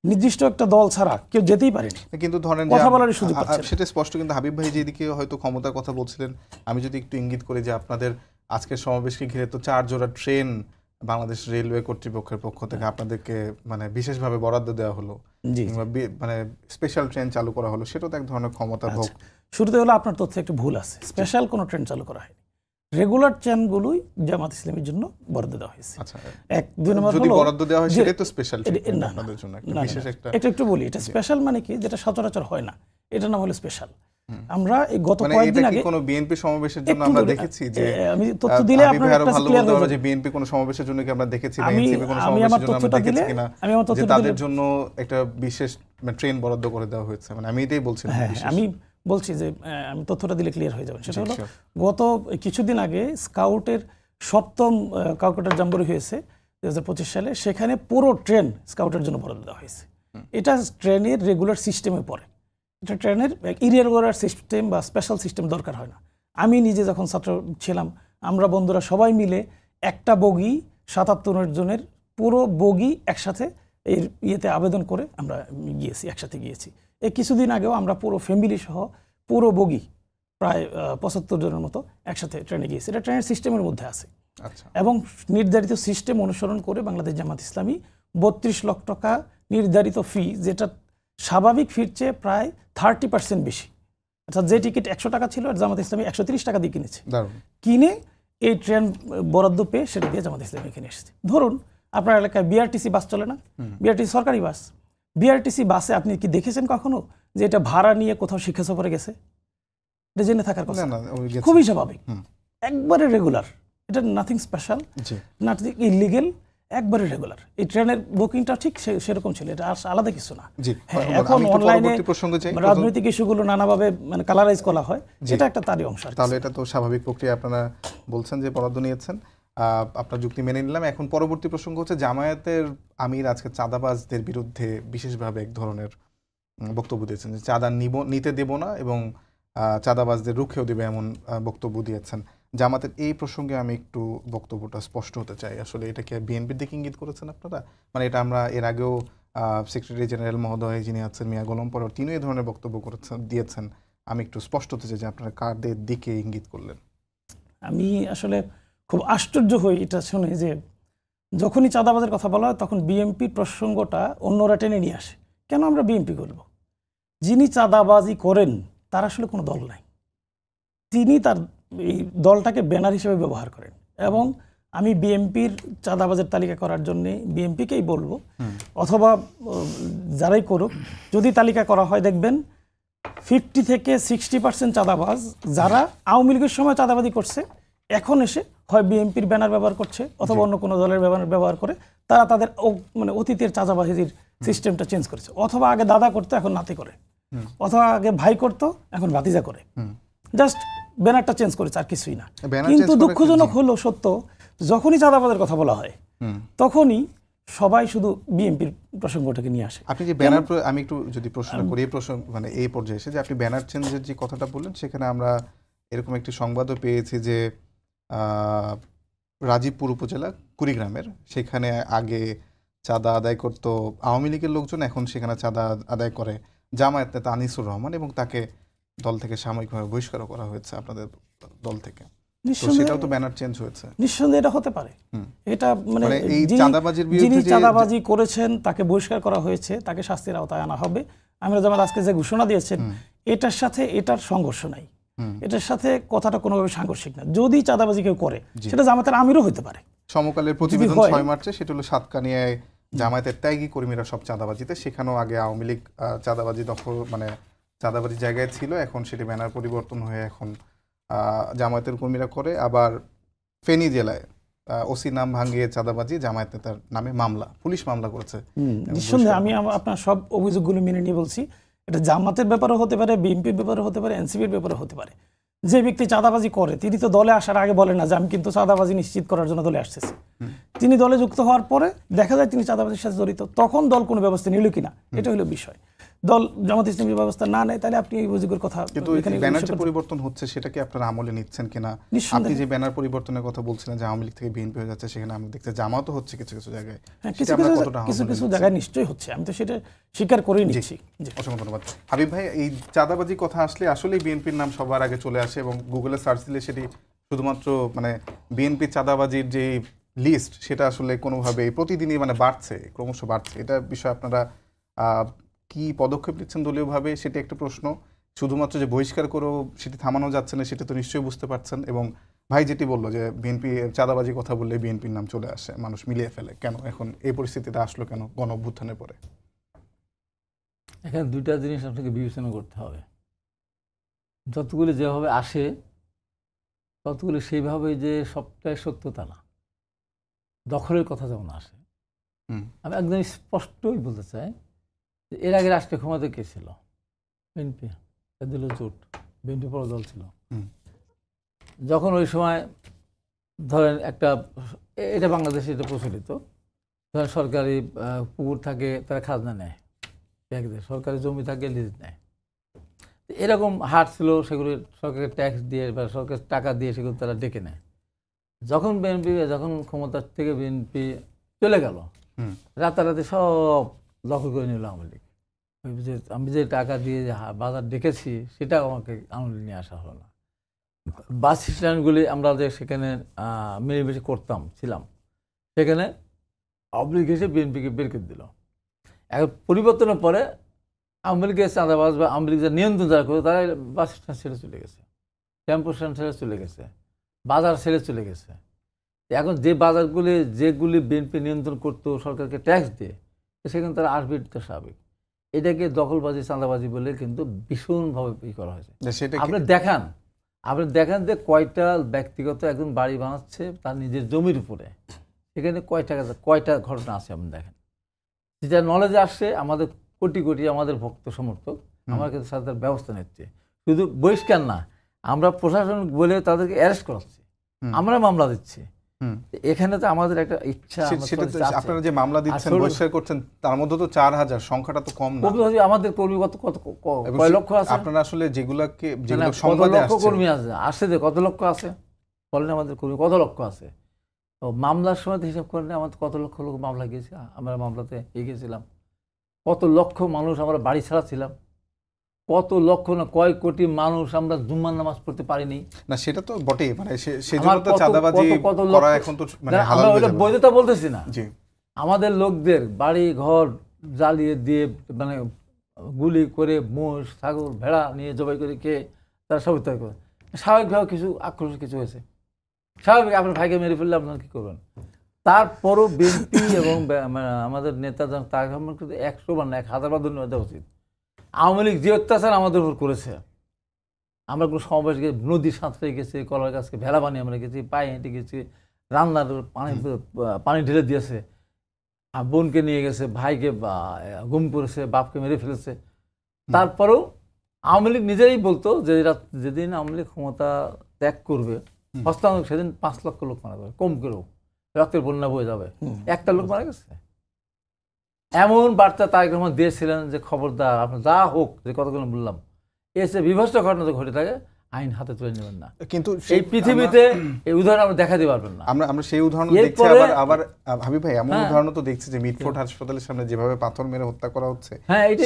নির্দিষ্ট একটা দল ছাড়া কেউ যেতেই পারেনি, কিন্তু ধরেন কথা বলার সুযোগ পাচ্ছে। সেটা স্পষ্ট। কিন্তু হাবিব ভাই যেদিকে হয়তো ক্ষমতার কথা বলছিলেন, আমি যদি একটু ইঙ্গিত করি যে আপনাদের আজকের সমাবেশকে ঘিরে তো 4 জোড়া ট্রেন বাংলাদেশ রেলওয়ে কর্তৃপক্ষের পক্ষ থেকে আপনাদেরকে মানে বিশেষভাবে বরাদ্দ দেওয়া হলো, মানে স্পেশাল ট্রেন চালু করা হলো, সেটাও তো এক ধরনের ক্ষমতা ভোগ। শুরুতে হলো আপনার তথ্যে একটু ভুল আছে, স্পেশাল কোনো ট্রেন চালু করা হয়নি, রেগুলার ট্রেনগুলোই জামাত ইসলামের জন্য বরাদ্দ দেওয়া হয়েছে। আচ্ছা, এক দুই নম্বর যদি হলো বরাদ্দ দেওয়া হয় সেটাই তো স্পেশাল ট্রেন না, আপনাদের জন্য একটা না, বিশেষ একটা। এটা একটু বলি, এটা স্পেশাল মানে কি, যেটা সচরাচর হয় না, এটা নাম হলো স্পেশাল। আমরা এই গত মানে কয়েকদিন আগে কোনো বিএনপি সমাবেশের জন্য আমরা দেখেছি যে আমি তথ্য দিলে আপনার কাছে ক্লিয়ার হয়ে যাবে যে বিএনপি কোনো সমাবেশের জন্য কি আমরা দেখেছি, বা আমি এনসিপি কোনো আমি সমাবেশের আমার জন্য আমরা তথ্যটা দেখেছি দিলে কিনা আমি আমার যে তথ্যটা তাদের দিলে জন্য একটা বিশেষ ট্রেন বরাদ্দ করে দেওয়া হয়েছে, মানে আমি এটাই বলছি। আমি বলছি যে আমি তথ্যটা দিলে ক্লিয়ার হয়ে যাবে। সেটা হলো গত কিছুদিন আগে স্কাউটের 7ম কাউকেটার জাম্বুরি হয়েছে 2025 সালে, সেখানে পুরো ট্রেন স্কাউটের জন্য বরাদ্দ দেওয়া হয়েছে। এটা ট্রেনের রেগুলার সিস্টেমে পড়ে, এটা ট্রেনের ইরেগুলার সিস্টেম বা স্পেশাল সিস্টেম দরকার হয় না। আমি নিজে যখন ছাত্র ছিলাম, আমরা বন্ধুরা সবাই মিলে একটা বগি ৭৭ জনের পুরো বগি একসাথে এর ইয়েতে আবেদন করে আমরা গিয়েছি, একসাথে গিয়েছি। এই কিছুদিন আগেও আমরা পুরো ফ্যামিলি সহ পুরো বগি প্রায় ৭৫ জনের মতো একসাথে ট্রেনে গিয়েছি। এটা ট্রেনের সিস্টেমের মধ্যে আছে। আচ্ছা, এবং নির্ধারিত সিস্টেম অনুসরণ করে বাংলাদেশ জামাত ইসলামী ৩২ লাখ টাকা নির্ধারিত ফি, যেটা স্বাভাবিক ফির চেয়ে প্রায় 30% বেশি। অর্থাৎ যে টিকিট ১০০ টাকা ছিল, আর জামাত ইসলামী ১৩০ টাকা দিয়ে কিনেছে। দারুণ। কিনে এই ট্রেন বরাদ্দ পেয়ে সেটা দিয়ে জামাত ইসলামী এখানে এসেছে। ধরুন আপনার এলাকায় বিআরটিসি বাস চলে না, বিআরটিসি সরকারি বাস, বিআরটিসি বাসে আপনি কি দেখেছেন কখনো যে এটা ভাড়া নিয়ে কোথাও শিক্ষা সফরে গেছে? এটা জেনে থাকার কথা, না, ওই গেছে। খুবই স্বাভাবিক, একবারে রেগুলার। এটা নাথিং স্পেশাল, জি। নাথিং ইলিগেল, একবারে রেগুলার। এই ট্রেনের বুকিংটা ঠিক সেরকম ছিল, এটা আর আলাদা কিছু না। জি, হ্যাঁ, আমি এখন একটু অনলাইনে পরবর্তী প্রসঙ্গে যাই। রাজনৈতিক ইস্যুগুলো নানাভাবে মানে কালারাইজ করা হয়, জি। এটা একটা তারই অংশ আর কি। তাহলে এটা তো স্বাভাবিক প্রক্রিয়া, আপনারা বলছেন যে বরাদ্দ নিয়েছেন, আপনার যুক্তি মেনে নিলাম। এখন পরবর্তী প্রসঙ্গ হচ্ছে জামায়াতের আমির আজকে চাঁদাবাজদের বিরুদ্ধে বিশেষভাবে এক ধরনের বক্তব্য দিয়েছেন যে চাঁদা নিতে দেব না এবং চাঁদাবাজদের রুখেও দেবে, এমন বক্তব্য দিয়েছেন। জামাতের এই প্রসঙ্গে আমি একটু বক্তব্যটা স্পষ্ট হতে চাই। আসলে এটা কি বিএনপির দিকে ইঙ্গিত করেছেন আপনারা? মানে এটা আমরা এর আগেও সেক্রেটারি জেনারেল মহোদয় যিনি আছেন মিয়া গোলাম পরর, তিনিও এই ধরনের বক্তব্য দিয়েছেন। আমি একটু স্পষ্ট হতে চাই যে আপনারা কাদের দিকে ইঙ্গিত করলেন। আমি আসলে খুব আশ্চর্য হই এটা শুনে যে যখনই চাঁদাবাজের কথা বলা হয় তখন বিএনপির প্রসঙ্গটা অন্যরা টেনে নিয়ে আসে। কেন আমরা বিএনপি করব? যিনি চাঁদাবাজি করেন তার আসলে কোনো দল নাই, তিনি তার এই দলটাকে ব্যানার হিসেবে ব্যবহার করেন। এবং আমি বিএনপির চাঁদাবাজের তালিকা করার জন্য বিএনপিকেই বলবো, অথবা যারাই করুক, যদি তালিকা করা হয় দেখবেন 50 থেকে 60% চাঁদাবাজ যারা আওয়ামী লীগের সময় চাঁদাবাজি করছে, এখন এসে হয় বিএনপির ব্যানার ব্যবহার করছে অথবা অন্য কোনো দলের ব্যানার ব্যবহার করে তারা তাদের মানে অতীতের চাঁদাবাজির সিস্টেমটা চেঞ্জ করেছে। অথবা আগে দাদা করতো, এখন নাতি করে, অথবা আগে ভাই করতো, এখন ভাতিজা করে। জাস্ট ব্যানারটা চেঞ্জ করেছে, আর কিছুই না। কিন্তু দুঃখজনক হলো সত্য, যখনই চাঁদাবাজের কথা বলা হয় তখনই সবাই শুধু বিএনপির প্রসঙ্গটাকে নিয়ে আসে। আপনি যে ব্যানার, আমি একটু যদি প্রশ্ন করি এই প্রসঙ্গ, মানে এই পর্যায়ে এসে যে আপনি ব্যানার চেঞ্জের যে কথাটা বললেন, সেখানে আমরা এরকম একটি সংবাদও পেয়েছি যে রাজীবপুর উপজেলা কুড়িগ্রামের, সেখানে আগে চাঁদা আদায় করতো আওয়ামী লীগের লোকজন, এখন সেখানে চাঁদা আদায় করে জামায়াত নেতা আনিসুর রহমান, এবং তাকে দল থেকে সাময়িকভাবে বহিষ্কার করা হয়েছে আপনাদের দল থেকে। সেটাও তো ব্যানার চেঞ্জ হয়েছে। নিঃসন্দেহে এটা হতে পারে। এটা মানে এই চাঁদাবাজির যিনি বিরুদ্ধে চাঁদাবাজি করেছেন তাকে বহিষ্কার করা হয়েছে, তাকে শাস্তির আওতায় আনা হবে। আমরা যেমন আজকে যে ঘোষণা দিয়েছেন, এটার সাথে এটার সংঘর্ষ নাই, এটার সাথে কথাটা কোনোভাবে সাংঘর্ষিক না। যদি চাঁদাবাজি কেউ করে সেটা জামাতের আমিরও হতে পারে। সমকালের প্রতিবেদন 6 মার্চে, সেটা হলো সাতকানিয়ায় জামায়াতের ত্যাগী কর্মীরা সব চাঁদাবাজিতে, সেখানেও আগে আওয়ামী লীগ চাঁদাবাজি দখল, মানে চাঁদাবাজি জায়গায় ছিল, এখন সেটি ব্যানার পরিবর্তন হয়ে এখন জামায়াতের কর্মীরা করে। আবার ফেনী জেলায় ওসি নাম ভাঙিয়ে চাঁদাবাজি, জামায়াত নেতার নামে মামলা, পুলিশ মামলা করেছে। নিঃসন্দেহে আমি আপনার সব অভিযোগগুলো মেনে নিয়ে বলছি, এটা জামাতের ব্যাপারে হতে পারে, বিএনপির ব্যাপারে হতে পারে, এনসিপির ব্যাপারে হতে পারে। যে ব্যক্তি চাঁদাবাজি করে তিনি তো দলে আসার আগে বলেন না যে আমি কিন্তু চাঁদাবাজি নিশ্চিত করার জন্য দলে আসতেছি। তিনি দলে যুক্ত হওয়ার পরে দেখা যায় তিনি চাঁদাবাজির সাথে জড়িত, তখন দল কোনো ব্যবস্থা নিল কিনা, এটা হলো বিষয়। দল জামাত ইসলামী ব্যবস্থা না নেয় তাহলে আপনি এই অভিযোগের কথা, কিন্তু ব্যানার যে পরিবর্তন হচ্ছে সেটা কি আপনারা আমলে নিচ্ছেন কিনা? আপনি যে ব্যানার পরিবর্তনের কথা বলছিলেন যে আওয়ামী লীগ থেকে বিএনপি হয়ে যাচ্ছে, সেখানে আমরা দেখতে জামাতও হচ্ছে কিছু কিছু জায়গায়, কিছু কিছু জায়গায় নিশ্চয়ই হচ্ছে, আমি তো সেটা স্বীকার করেই নিচ্ছি। অসংখ্য ধন্যবাদ। হাবিব ভাই, এই চাঁদাবাজি কথা আসলে আসলেই বিএনপির নাম সবার আগে চলে আসে এবং গুগলে সার্চ দিলে সেটি শুধুমাত্র মানে বিএনপির চাঁদাবাজির যে লিস্ট, সেটা আসলে কোনোভাবে প্রতিদিনই মানে বাড়ছে, ক্রমশ বাড়ছে। এটা বিষয়ে আপনারা কি পদক্ষেপ নিচ্ছেন দলীয়ভাবে, সেটি একটা প্রশ্ন। শুধুমাত্র যে বহিষ্কার করেও সেটি থামানো যাচ্ছে না, সেটা তো নিশ্চয়ই বুঝতে পারছেন। এবং ভাই যেটি বললো যে বিএনপি চাঁদাবাজি কথা বললে বিএনপির নাম চলে আসে, মানুষ মিলিয়ে ফেলে, কেন এখন এই পরিস্থিতিটা আসলো কেন গণ অভ্যুত্থানের পরে? এখানে দুইটা জিনিস আপনাকে বিবেচনা করতে হবে। যতগুলি যেভাবে আসে ততগুলি সেইভাবে যে সবটাই সত্যতা না। দখলের কথা যেমন আসে, আমি একদম স্পষ্টই বলতে চাই যে এর আগে রাষ্ট্রীয় ক্ষমতা কে ছিল? বিএনপি, দিল জোট, বিএনপি বড় দল ছিল। যখন ওই সময় ধরেন একটা, এটা বাংলাদেশে এটা প্রচলিত, ধরেন সরকারি পুকুর থাকে তারা খাজনা নেয়, সরকারি জমি থাকে লিজ নেয়। এরকম হাট ছিল, সেগুলো সরকারের ট্যাক্স দিয়ে বা সরকারের টাকা দিয়ে সেগুলো তারা ডেকে নেয়। যখন ক্ষমতার থেকে বিএনপি চলে গেল, রাতারাতি সব দখল করে নিল আওয়ামী লীগ। আমি যে টাকা দিয়ে বাজার ডেকেছি সেটাও আমাকে আওয়ামী লীগ নিয়ে আসা হলো না। বাস স্ট্যান্ডগুলি আমরা যে সেখানে মিলেমিশে ছিলাম, সেখানে আওয়ামী লীগ এসে বিএনপিকে বের করে দিল। এখন পরিবর্তনের পরে আওয়ামী লীগের চাঁদাবাজ বা আওয়ামী লীগ যারা নিয়ন্ত্রণ যারা করে তারা বাস স্ট্যান্ড ছেড়ে চলে গেছে, টেম্পো স্ট্যান্ড ছেড়ে চলে গেছে, বাজার ছেড়ে চলে গেছে। এখন যে বাজারগুলি যেগুলি বিএনপি নিয়ন্ত্রণ করতো সরকারকে ট্যাক্স দিয়ে, সেখানে তারা আসবে, এটা স্বাভাবিক। এটাকে দখলবাজি চাঁদাবাজি বলে কিন্তু ভীষণভাবে করা হয়েছে। আপনি দেখান যে কয়টা ব্যক্তিগত একজন বাড়ি বানাচ্ছে তার নিজের জমির উপরে, সেখানে কয়টা ঘটনা আছে আপনি দেখেন। যেটা নলেজে আসছে, আমাদের কোটি কোটি আমাদের ভক্ত সমর্থক আমার কাছে সাথে ব্যবস্থা নিচ্ছে। শুধু বহিষ্কার না, আমরা প্রশাসন বলে তাদেরকে অ্যারেস্ট করাচ্ছি, আমরা মামলা দিচ্ছি। এখানে তো আমাদের একটা ইচ্ছা, আপনারা যে মামলা দিচ্ছেন, বহিষ্কার করছেন, তার মধ্যে তো 4000, সংখ্যাটা তো কম না। আমাদের কর্মী কয় লক্ষ আছে? আপনারা আসলে যেগুলো কর্মী আছে কত লক্ষ আছে বলেন, আমাদের কর্মী কত লক্ষ আছে? তো মামলার সময় হিসাব করেন আমাদের কত লক্ষ লোক মামলা গিয়েছে, আমরা মামলাতে এগিয়েছিলাম। কত লক্ষ মানুষ আমরা বাড়ি ছাড়া ছিলাম, কত লক্ষ না কয় কোটি মানুষ আমরা জুম্মার নামাজ পড়তে পারিনি। না সেটা তো বটেই, মানে সেজন্য তো চাঁদাবাজি করা এখন তো মানে হালাল হয়ে যাবে। বৈধতা বলতেছি না, আমাদের লোকদের বাড়ি ঘর জ্বালিয়ে দিয়ে, মানে গুলি করে মোষ ছাগল ভেড়া নিয়ে জবাই করে খেয়ে তারা সব ইত্যাদি করে। স্বাভাবিকভাবে কিছু আক্রোশ কিছু হয়েছে, স্বাভাবিক। আপনার ভাইকে মেরে ফেললে আপনার কী করবেন? তারপরও বিএনপি এবং আমাদের নেতা তারেক রহমান কিন্তু 100 বার না 1000 বার ধন্যবাদ দেওয়া উচিত। আওয়ামী লীগ যে অত্যাচার আমাদের উপর করেছে, আমরা কোনো সমাবেশ গিয়ে নদীর সাঁতরে গেছি, কলার গাছকে ভেলা বানিয়ে আমরা গেছি, পায়ে হেঁটে গেছি, রান্নার পানি ঢেলে দিয়েছে, বোনকে নিয়ে গেছে, ভাইকে গুম করেছে, বাপকে মেরে ফেলেছে। তারপরেও আওয়ামী লীগ নিজেই বলতো যে যেদিন আওয়ামী লীগ ক্ষমতা ত্যাগ করবে, হস্তান্তর, সেদিন 5 লক্ষ লোক মারা যাবে, কম করেও রক্তের বন্যা বয়ে যাবে। একটা লোক মারা গেছে। এমন বার্তা তারেক রহমান দিয়েছিলেন যে খবরদার, আপনার যা হোক, যে কতগুলো বললাম, এসে বিভৎস ঘটনা তো ঘটে থাকে, আইন হাতে তুলে নেবেন না। কিন্তু এই পৃথিবীতে এই উদাহরণ আমরা দেখাতে পারবেন না। আমরা সেই উদাহরণ দেখছি। আবার হাবিব ভাই, এমন উদাহরণ তো দেখছি যে মিটফোর্ড হাসপাতালের সামনে যেভাবে পাথর মেরে হত্যা করা হচ্ছে,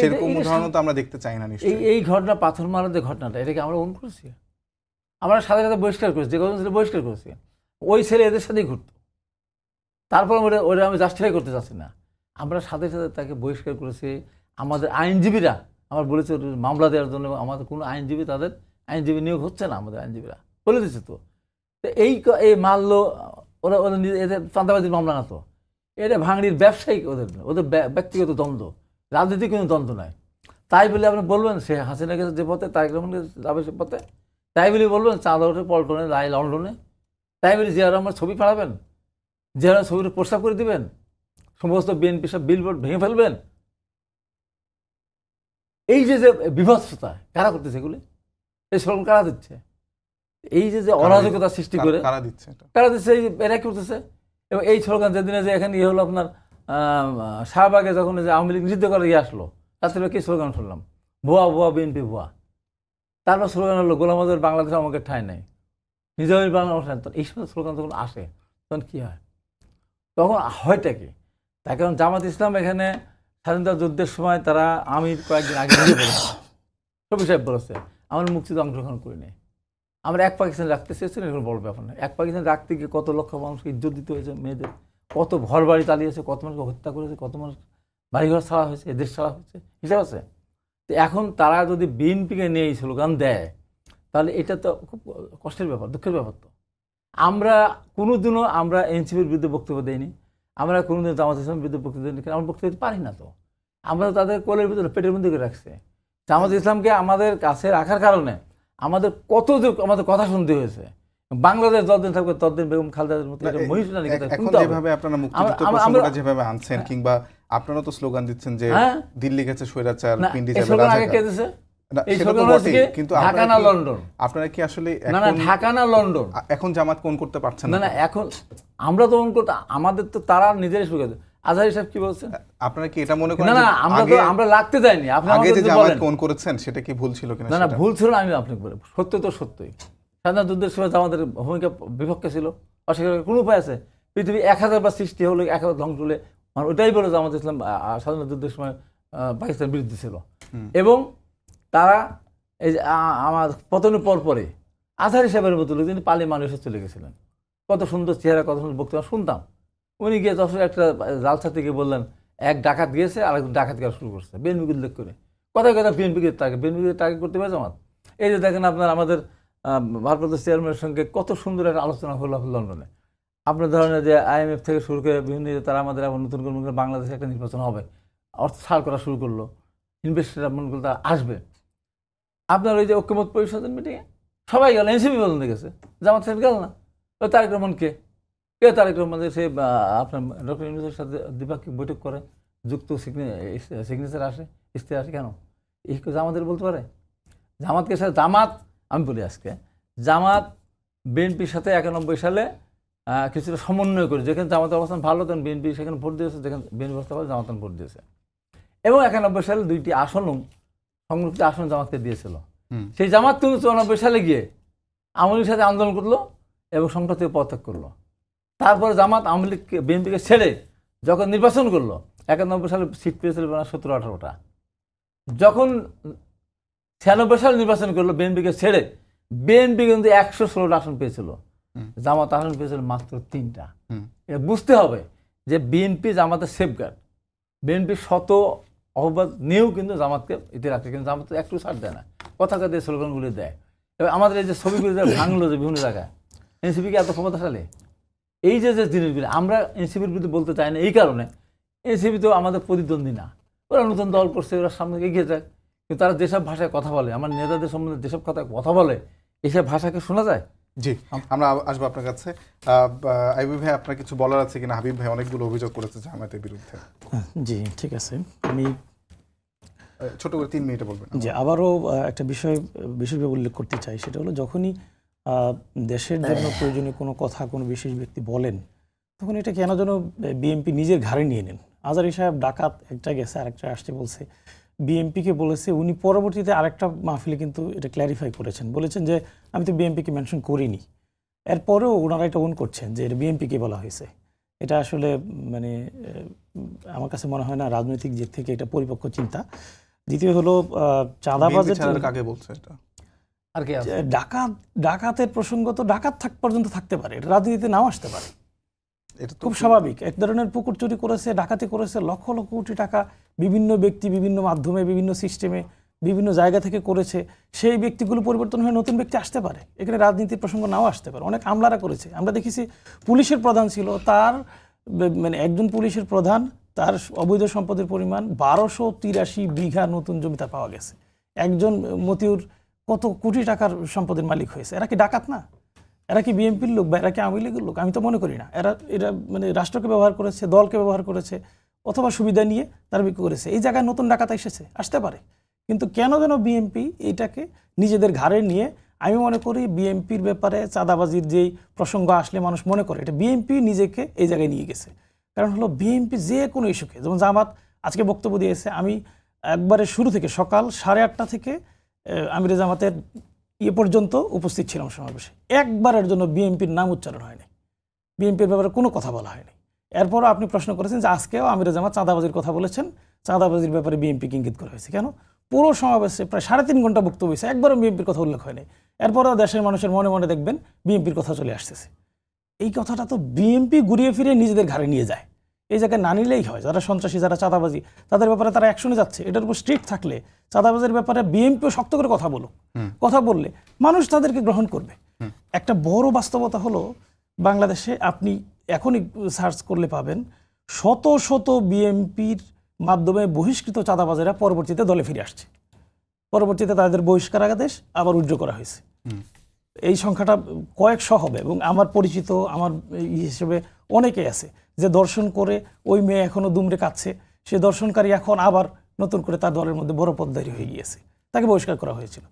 সেরকম উদাহরণ তো আমরা দেখতে চাই না নিশ্চয়ই। এই ঘটনা, পাথর মারার যে ঘটনাটা, এটাকে আমরা অনু করেছি, আমরা সাথে সাথে বহিষ্কার করেছি, যে কজন ছেলে বহিষ্কার করেছি, ওই ছেলে এদের সাথেই ঘুরতো। তারপর ওরা আমি জাস্টিফাই করতে চাচ্ছি না, আমরা সাথে সাথে তাকে বহিষ্কার করেছি। আমাদের আইনজীবীরা আমার বলেছে মামলা দেওয়ার জন্য, আমাদের কোনো আইনজীবী, তাদের আইনজীবী নিয়োগ হচ্ছে না, আমাদের আইনজীবীরা বলে দিচ্ছে। তো এই মারলো ওরা, এদের চাঁদাবাজির মামলা না তো, এটা ভাঙড়ির ব্যবসায়িক, ওদের ব্যক্তিগত দ্বন্দ্ব, রাজনীতিক কোনো দ্বন্দ্ব নয়। তাই বলে আপনি বলবেন সে হাসিনা গেছে যে পথে, তারেক রহমান যাবে সে পথে, তাই বলে বলবেন চাঁদা ওঠে পল্টনে, লন্ডনে, তাই বলে জিয়া রহমান ছবি পাঠাবেন, জিয়া রহমান ছবিটা প্রস্তাব করে দিবেন, সমস্ত বিএনপি সব বিলবোর্ড ভেঙে ফেলবেন। এই যে বিভৎসতা কারা করতেছে, এগুলি এই শ্রম কারা দিচ্ছে, এই যে অরাজকতা সৃষ্টি করে কারা দিচ্ছে, এরা করতেছে। এবং এই স্লোগান যেদিনে যে এখানে হলো আপনার শাহবাগে, যখন যে আওয়ামী লীগ নিষিদ্ধ করে আসলো, তাতে কি স্লোগান শুনলাম, ভুয়া ভুয়া বিএনপি ভুয়া। তারপর স্লোগান হলো গোলাম আজমের বাংলাদেশে আমাকে ঠাঁই নাই, নিজের বাংলাদেশ। এই সমস্ত স্লোগান যখন আসে তখন কী হয়, তখন হয়টা কি? তাই কারণ জামাত ইসলাম এখানে স্বাধীনতা যুদ্ধের সময় তারা, আমি কয়েকদিন আগে সবি সাহেব বলেছে, আমরা মুক্তিতে অংশগ্রহণ করি নাই, আমরা এক পাকিস্তান রাখতে চেয়েছিলাম, এরকম বড় ব্যাপার নয়। এক পাকিস্তান রাখতে গিয়ে কত লক্ষ মানুষকে ইজ্জত দিতে হয়েছে, মেয়েদের কত ঘর বাড়ি চালিয়েছে, কত মানুষকে হত্যা করেছে, কত মানুষ বাড়িঘর ছাড়া হয়েছে, এদেশ ছাড়া হয়েছে, হিসাব আছে। তো এখন তারা যদি বিএনপিকে নিয়ে এই স্লোগান দেয়, তাহলে এটা তো খুব কষ্টের ব্যাপার, দুঃখের ব্যাপার। তো আমরা কোনোদিনও আমরা এনসিপির বিরুদ্ধে বক্তব্য দেইনি, আমরা কোনোদিন জামাত ইসলামের বিরুদ্ধে বক্তব্য দিইনি, আমরা বক্তব্য দিতে পারি না। তো আমরা তাদের কোলের ভিতরে, পেটের মধ্যে করে রাখছে। জামাত ইসলামকে আমাদের কাছে রাখার কারণে আমাদের কত আমাদের কথা শুনতে হয়েছে। বাংলাদেশ যতদিন থাকবে ততদিন বেগম খালেদার মতো যেভাবে আপনারা মুক্তিযুদ্ধ প্রসঙ্গটা যেভাবে আনছেন, কিংবা আপনারা তো স্লোগান দিচ্ছেন যে দিল্লি গেছে স্বৈরাচার, পিন্ডি যাবে রাজা, কিন্তু ঢাকা না লন্ডন, আপনারা কি আসলে ঢাকা না লন্ডন এখন জামাত কোন করতে পারছেন না? না এখন আমরা তো আমাদের তো তারা নিজেরাই শুরু করেছে। আজহারি সাহেব কি বলছেন? আপনারা কি এটা মনে করেন না না, আমরা লাগতে যাইনি। আপনি আগে যে আমাকে জামায়াত বলেন কোন করেছেন সেটা কি ভুল ছিল কিনা? না না, ভুল ছিল না, আমি আপনাকে বলি সত্য তো সত্যই। স্বাধীনতা যুদ্ধের সময় আমাদের ভূমিকা বিপক্ষে ছিল, অস্বীকার করার কোনো উপায় আছে? পৃথিবী 1000 বার সৃষ্টি হলে 1000 ধ্বংস হলে মানে ওইটাই বলে যে আমাদের ইসলাম স্বাধীনতা যুদ্ধের সময় পাকিস্তানের বিরুদ্ধে ছিল। এবং তারা এই যে আমার পতনের পরে আজহারি সাহেবের মতো লোক তিনি পালি মানুষে চলে গেছিলেন। কত সুন্দর চেহারা, কত সুন্দর বক্তব্য শুনতাম। উনি গিয়ে যশোরে একটা জালসা থেকে বললেন এক ডাকাত গিয়েছে আর একজন ডাকাত করা শুরু করছে বিএনপিকে উল্লেখ করে। কথায় কথা বিএনপিকে টার্গেট করতে পারে জামাত। এই যে দেখেন আপনার আমাদের ভারপ্রাপ্ত চেয়ারম্যানের সঙ্গে কত সুন্দর একটা আলোচনা হলো লন্ডনে। আপনার ধরনের যে IMF থেকে শুরু করে বিভিন্ন তারা আমাদের এখন নতুন করে বাংলাদেশে একটা নির্বাচন হবে, অর্থ ছাড় করা শুরু করলো, ইনভেস্টাররা মনে করলো তারা আসবে। আপনার ওই যে ঐক্যমত পরিষদের মিটিংয়ে সবাই গেল, এনসিপি পর্যন্ত গেছে, জামাত সাহেব গেল না। ওই তারেক রহমান কে তারেক রহমান সে আপনার ডক্টর ইউনূসের সাথে দ্বিপাক্ষিক বৈঠক করে যুক্ত সিগনেচার আসে, ইস্তেহার আসে, কেন এই জামাতের বলতে পারে? জামাতকে সাথে জামাত, আমি বলি আজকে জামাত বিএনপির সাথে 91 সালে কিছুটা সমন্বয় করে, যেখানে জামাতের অবস্থান ভালো তখন বিএনপি সেখানে ভোট দিয়েছে, যেখানে বিএনপি অবস্থা ভালো জামাত ভোট দিয়েছে। এবং 91 সালে 2টি আসনও সংরক্ষিত আসন জামাতকে দিয়েছিল। সেই জামাত কিন্তু 94 সালে গিয়ে আওয়ামী লীগের সাথে আন্দোলন করলো এবং সংসদ থেকে পদত্যাগ করলো। তারপরে জামাত আওয়ামী লীগকে বিএনপিকে ছেড়ে যখন নির্বাচন করলো 91 সালে সিট পেয়েছিল 17-18টা। যখন 96 সালে নির্বাচন করলো বিএনপিকে ছেড়ে, বিএনপি কিন্তু 116টা আসন পেয়েছিল, জামাত আসন পেয়েছিল মাত্র 3টা। এটা বুঝতে হবে যে বিএনপি জামাতের সেফগার্ড। বিএনপি শত অহবাদ নিয়েও কিন্তু জামাতকে ইতি রাখছে, কিন্তু জামাত একটু ছাড় দেয় না, কথা দিয়ে স্লোগানগুলি দেয়। এবার আমাদের এই যে ছবিগুলি ভাঙলো যে বিভিন্ন জায়গায়, এনসিপিকে এত ক্ষমতাশালী, এই যে জিনিসগুলি আমরা এনসিপির বিরুদ্ধে বলতে চাই না এই কারণে, এনসিপি তো আমাদের প্রতিদ্বন্দ্বী না, ওরা নতুন দল করছে, ওরা সামনে এগিয়ে যায়। কিন্তু তারা যেসব ভাষায় কথা বলে, আমার নেতাদের সম্বন্ধে যেসব কথা বলে, এইসব ভাষাকে শোনা যায়। জি, আমরা আসবো আপনার কাছে। আইবি ভাই, আপনার কিছু বলার আছে কিনা? হাবিব ভাই অনেকগুলো অভিযোগ করেছে জামায়াতের বিরুদ্ধে। জি, ঠিক আছে, আমি ছোট করে 3 মিনিটে বলবেন। যে আবারও একটা বিশেষভাবে উল্লেখ করতে চাই, সেটা হলো যখনই দেশের জন্য প্রয়োজনীয় কোনো কথা কোনো বিশেষ ব্যক্তি বলেন, তখন এটা কেন যেন বিএনপি নিজের ঘাড়ে নিয়ে নেন। আজহারি সাহেব ডাকাত একটা গেছে, আরেকটা আসতে বলছে, বিএনপিকে বলেছে। উনি পরবর্তীতে আরেকটা মাহফিলে কিন্তু এটা ক্ল্যারিফাই করেছেন, বলেছেন যে আমি তো বিএনপিকে মেনশন করিনি। এরপরেও ওনারা এটা ওন করছেন যে এটা বিএনপিকে বলা হয়েছে। এটা আসলে মানে আমার কাছে মনে হয় না রাজনৈতিক দিক থেকে এটা পরিপক্ক চিন্তা। দ্বিতীয় হলো চাঁদাবাজের কাকে বলছে এটা? আর কি ডাকাতের প্রসঙ্গ তো ডাকাত পর্যন্ত থাকতে পারে, এটা রাজনীতিতে নাও আসতে পারে, এটা খুব স্বাভাবিক। এক ধরনের পুকুর চুরি করেছে, ডাকাতি করেছে, লক্ষ লক্ষ কোটি টাকা বিভিন্ন ব্যক্তি বিভিন্ন মাধ্যমে বিভিন্ন সিস্টেমে বিভিন্ন জায়গা থেকে করেছে। সেই ব্যক্তিগুলো পরিবর্তন হয়ে নতুন ব্যক্তি আসতে পারে, এখানে রাজনীতির প্রসঙ্গ নাও আসতে পারে। অনেক আমলারা করেছে, আমরা দেখেছি পুলিশের প্রধান ছিল, তার মানে একজন পুলিশের প্রধান, তার অবৈধ সম্পদের পরিমাণ 1283 বিঘা নতুন জমি তার পাওয়া গেছে। একজন মতিউর কত কোটি টাকার সম্পদের মালিক হয়েছে। এরা কি ডাকাত না? এরা কি বিএনপির লোক বা এরা কি আওয়ামী লীগের লোক? আমি তো মনে করি না। এরা মানে রাষ্ট্রকে ব্যবহার করেছে, দলকে ব্যবহার করেছে, অথবা সুবিধা নিয়ে তারা বিক্রি করেছে। এই জায়গায় নতুন ডাকাত আসতে পারে, কিন্তু কেন যেন বিএনপি এটাকে নিজেদের ঘাড়ে নিয়ে, আমি মনে করি বিএনপির ব্যাপারে চাঁদাবাজির যেই প্রসঙ্গ আসলে মানুষ মনে করে এটা বিএনপি নিজেকে এই জায়গায় নিয়ে গেছে। কারণ হলো বিএনপি যে কোনো ইস্যুকে, যেমন জামাত আজকে বক্তব্য দিয়েছে, আমি একবারে শুরু থেকে সকাল 8:30 থেকে আমিরে জামাতের পর্যন্ত উপস্থিত ছিলাম সমাবেশে, একবারের জন্য বিএনপির নাম উচ্চারণ হয়নি, বিএনপির ব্যাপারে কোনো কথা বলা হয়নি। এরপরও আপনি প্রশ্ন করেছেন যে আজকেও আমিরে জামাত চাঁদাবাজির কথা বলেছেন, চাঁদাবাজির ব্যাপারে বিএনপিকে ইঙ্গিত করা হয়েছে। কেন? পুরো সমাবেশে প্রায় 3.5 ঘন্টা বক্তব্য হয়েছে, একবারও বিএনপির কথা উল্লেখ হয়নি। এরপরও দেশের মানুষের মনে মনে দেখবেন বিএনপির কথা চলে আসতেছে। এই কথাটা তো বিএনপি ঘুরিয়ে ফিরে নিজেদের ঘাড়ে নিয়ে যায়। এই জায়গায় না নিলেই হয়। যারা সন্ত্রাসী, যারা চাঁদাবাজি, তাদের ব্যাপারে তারা অ্যাকশনে যাচ্ছে। এটার উপর স্ট্রিক্ট থাকলে চাঁদাবাজির ব্যাপারে বিএনপিও শক্ত করে কথা কথা বললে মানুষ তাদেরকে গ্রহণ করবে। একটা বড় বাস্তবতা হলো বাংলাদেশে আপনি এখনই সার্চ করলে পাবেন শত শত বিএনপির মাধ্যমে বহিষ্কৃত চাঁদাবাজেরা পরবর্তীতে দলে ফিরে আসছে। পরবর্তীতে তাদের বহিষ্কার আদেশ আবার উজ্জ্ব করা হয়েছে। এই সংখ্যাটা কয়েকশো হবে এবং আমার পরিচিত আমার হিসেবে অনেকেই আছে যে দর্শন করে ওই মেয়ে এখনো দুমড়ে কাচ্ছে, সে দর্শনকারী এখন আবার নতুন করে তার দলের মধ্যে বড় পদধারী হয়ে গিয়েছে, তাকে বহিষ্কার করা হয়েছিল।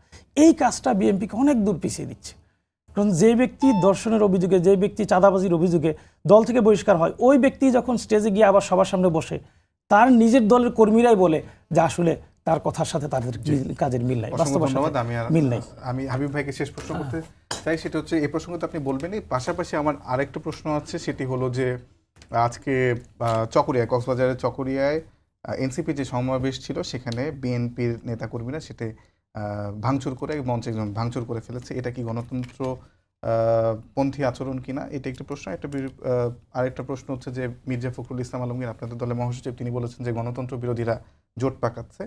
এই কাজটা বিএনপিকে অনেক দূর পিছিয়ে দিচ্ছে। কারণ যে ব্যক্তি দর্শনের অভিযোগে, যে ব্যক্তি চাঁদাবাজির অভিযোগে দল থেকে বহিষ্কার হয়, ওই ব্যক্তি যখন স্টেজে গিয়ে আবার সবার সামনে বসে, তার নিজের দলের কর্মীরাই বলে যে আসলে তার কথার সাথে তাদের কাজের মিল নাই, মিল নাই। আমি হাবিব ভাইকে শেষ প্রশ্ন করতে চাই, সেটা হচ্ছে এই প্রসঙ্গে তো আপনি বলবেনই, পাশাপাশি আমার আরেকটা প্রশ্ন আছে, সেটি হলো যে আজকে চকরিয়ায়, কক্সবাজারের চকরিয়ায় এনসিপি যে সমাবেশ ছিল সেখানে বিএনপির নেতাকর্মীরা সেটা ভাঙচুর করে মঞ্চে ভাঙচুর করে ফেলেছে। এটা কি গণতন্ত্র পন্থী আচরণ কিনা, এটা একটি প্রশ্ন। আরেকটা প্রশ্ন হচ্ছে যে মির্জা ফখরুল ইসলাম আলমগীর আপনাদের দলের মহাসচিব, তিনি বলেছেন যে গণতন্ত্র বিরোধীরা জোট পাকাচ্ছে।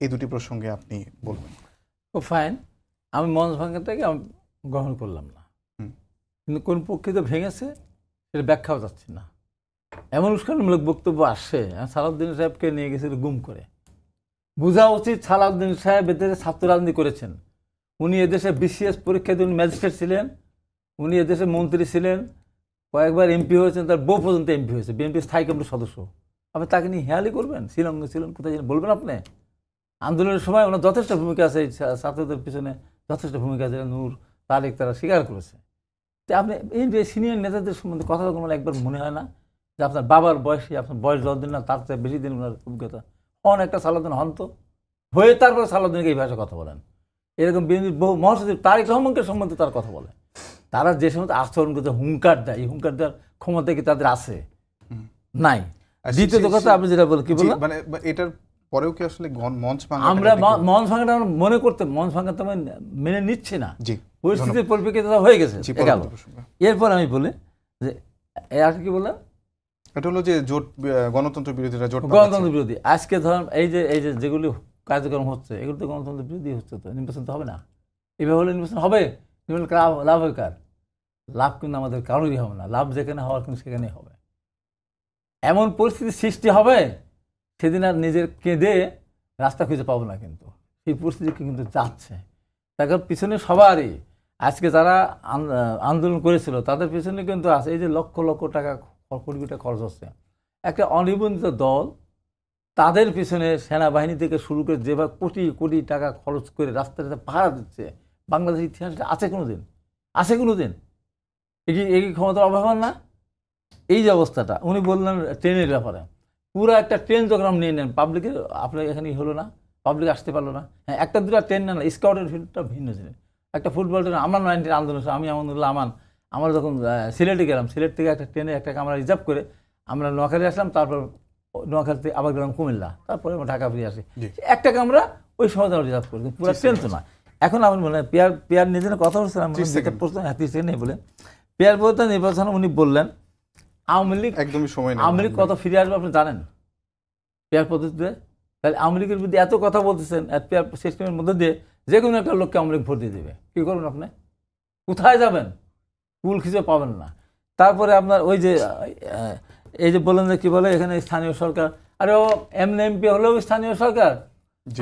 এই দুটি প্রসঙ্গে আপনি বলবেন। ও ফাইন, আমি মঞ্চ ভাঙাটাকে আমি গ্রহণ করলাম না, কিন্তু কোন পক্ষে তো ভেঙেছে সেটা ব্যাখ্যাও যাচ্ছে না। এমন উস্কানিমূলক বক্তব্য আসে, সালাউদ্দিন সাহেবকে নিয়ে গেছিল গুম করে। বোঝা উচিত সালাউদ্দিন সাহেব এদেশে ছাত্র রাজনীতি করেছেন, উনি এদেশে বিসিএস পরীক্ষাতে উনি ম্যাজিস্ট্রেট ছিলেন, উনি এদেশে মন্ত্রী ছিলেন, কয়েকবার এমপি হয়েছেন, তার বউ পর্যন্ত এমপি হয়েছে, বিএনপির স্থায়ী কমিটির সদস্য। আপনি তাকে নিয়ে হেয়ালি করবেন? শ্রীলঙ্কা ছিলেন, কোথায় বলবেন আপনি? আন্দোলনের সময় ওনার যথেষ্ট ভূমিকা আছে, ছাত্রদের পিছনে যথেষ্ট ভূমিকা আছে, নূর তারেক তারা স্বীকার করেছে। তো আপনি এই যে সিনিয়র নেতাদের সম্বন্ধে কথা কোনো একবার মনে হয় না যে আপনার বাবার বয়সী, আপনার বয়স যতদিন না তার চেয়ে বেশি দিন ওনার অভিজ্ঞতা হন, একটা সালাউদ্দিন হন তো, হয়ে তারপরে সালাউদ্দিনকে এই ভাষায় কথা বলেন। এরকম বিএনপির বহু মহাসচিব তারেক রহমানকে সম্বন্ধে তার কথা বলে, তারা যে সমস্ত আচরণ করতে হুঙ্কার দেয়, এই হুঙ্কার দেওয়ার ক্ষমতা কি তাদের আছে? নাই। দ্বিতীয়ত কথা আপনি যেটা বলেন, কি বললেন, মানে এটার পরেও কি আসলে মঞ্চ ভাঙা, আমরা মঞ্চ ভাঙাটা আমরা মনে করতে, মঞ্চ ভাঙাটা আমি মেনে নিচ্ছি না, পরিস্থিতির পরিপ্রেক্ষিতে হয়ে গেছে। এরপর আমি বলি যে আর কি বললাম, এটা হলো যে জোট, গণতন্ত্র বিরোধীরা জোট, গণতন্ত্র বিরোধী। আজকে ধরেন এই যে যেগুলি কার্যক্রম হচ্ছে, এগুলো তো গণতন্ত্র বিরোধী হচ্ছে, তো নির্বাচন তো হবে না। এভাবে হলে নির্বাচন হবে, লাভ হয় কার? লাভ কিন্তু আমাদের কারোরই হবে না, লাভ যেখানে হওয়ার কিন্তু সেখানেই হবে। এমন পরিস্থিতি সৃষ্টি হবে সেদিন আর নিজের কেঁদে রাস্তা খুঁজে পাবো না, কিন্তু সেই পরিস্থিতি কিন্তু যাচ্ছে। তার পিছনে সবারই আজকে যারা আন্দোলন করেছিল তাদের পিছনে কিন্তু আছে এই যে লক্ষ লক্ষ টাকা, কোটি কোটি খরচ হচ্ছে। একটা অনিবন্ধিত দল তাদের পিছনে সেনাবাহিনী থেকে শুরু করে যেভাবে কোটি কোটি টাকা খরচ করে রাস্তাতে পাহারা দিচ্ছে, বাংলাদেশের ইতিহাসটা আছে কোনো দিন? আছে কোনো দিন? এই ক্ষমতার অভাব না? এই যে অবস্থাটা উনি বললেন ট্রেনের ব্যাপারে, পুরো একটা ট্রেন যখন আপনি নিয়ে নেন, পাবলিকের আপনার এখানে হলো না, পাবলিক আসতে পারলো না। হ্যাঁ, একটা দুটা ট্রেন নেন, স্কাউটের ফিল্ডটা ভিন্ন জিনিস। একটা ফুটবল ট্রেন, আমার 90 আন্দোলন, আমি আমানুল্লাহ আমান, আমরা যখন সিলেটে গেলাম, সিলেট থেকে একটা ট্রেনে একটা কামরা রিজার্ভ করে আমরা নোয়াখালী আসলাম, তারপর নোয়াখালী থেকে আবার গেলাম কুমিল্লা, তারপরে আমরা ঢাকা ফিরে আসি। একটা কামরা ওই সময় আমরা রিজার্ভ করি, পুরো ট্রেন তো না। এখন আমার মনে হয় পেয়ার নিজের কথা বলছিলাম, প্রশ্ন 30 সেকেন্ড নেই বলে পেয়ার বলতে নির্বাচন উনি বললেন আওয়ামী লীগ একদমই সময় নেই, আওয়ামী লীগ কত ফিরে আসবে আপনি জানেন পেয়ার পদ্ধতিতে? তাহলে আওয়ামী লীগের বিরুদ্ধে এত কথা বলতেছেন, পেয়ার সিস্টেমের মধ্যে দিয়ে যে কোনো একটা লোককে আওয়ামী লীগ ভোট দিয়ে দেবে, কী করবেন আপনি? কোথায় যাবেন? কুল খিচে পাবেন না। তারপরে আপনার ওই যে এই যে বললেন যে কী বলে এখানে স্থানীয় সরকার, আরে ও এমনি এমপি হলেও স্থানীয় সরকার,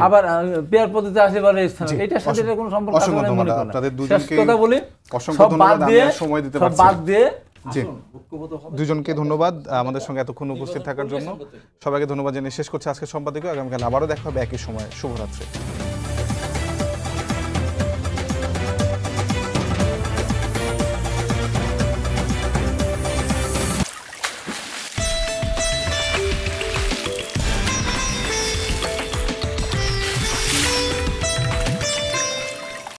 আবার পেয়ার পদ্ধতি আসে বলে স্থানীয়, এটার সাথে কোনো সম্পর্ক মনে করেন? কথা বলি, সব বাদ দিয়ে দুজনকে ধন্যবাদ আমাদের সঙ্গে এতক্ষণ উপস্থিত থাকার জন্য। সবাইকে ধন্যবাদ জানিয়ে শেষ করছি আজকের সম্পাদকীয়। আগামীকাল আবারও দেখা হবে একই সময়। শুভরাত্রি।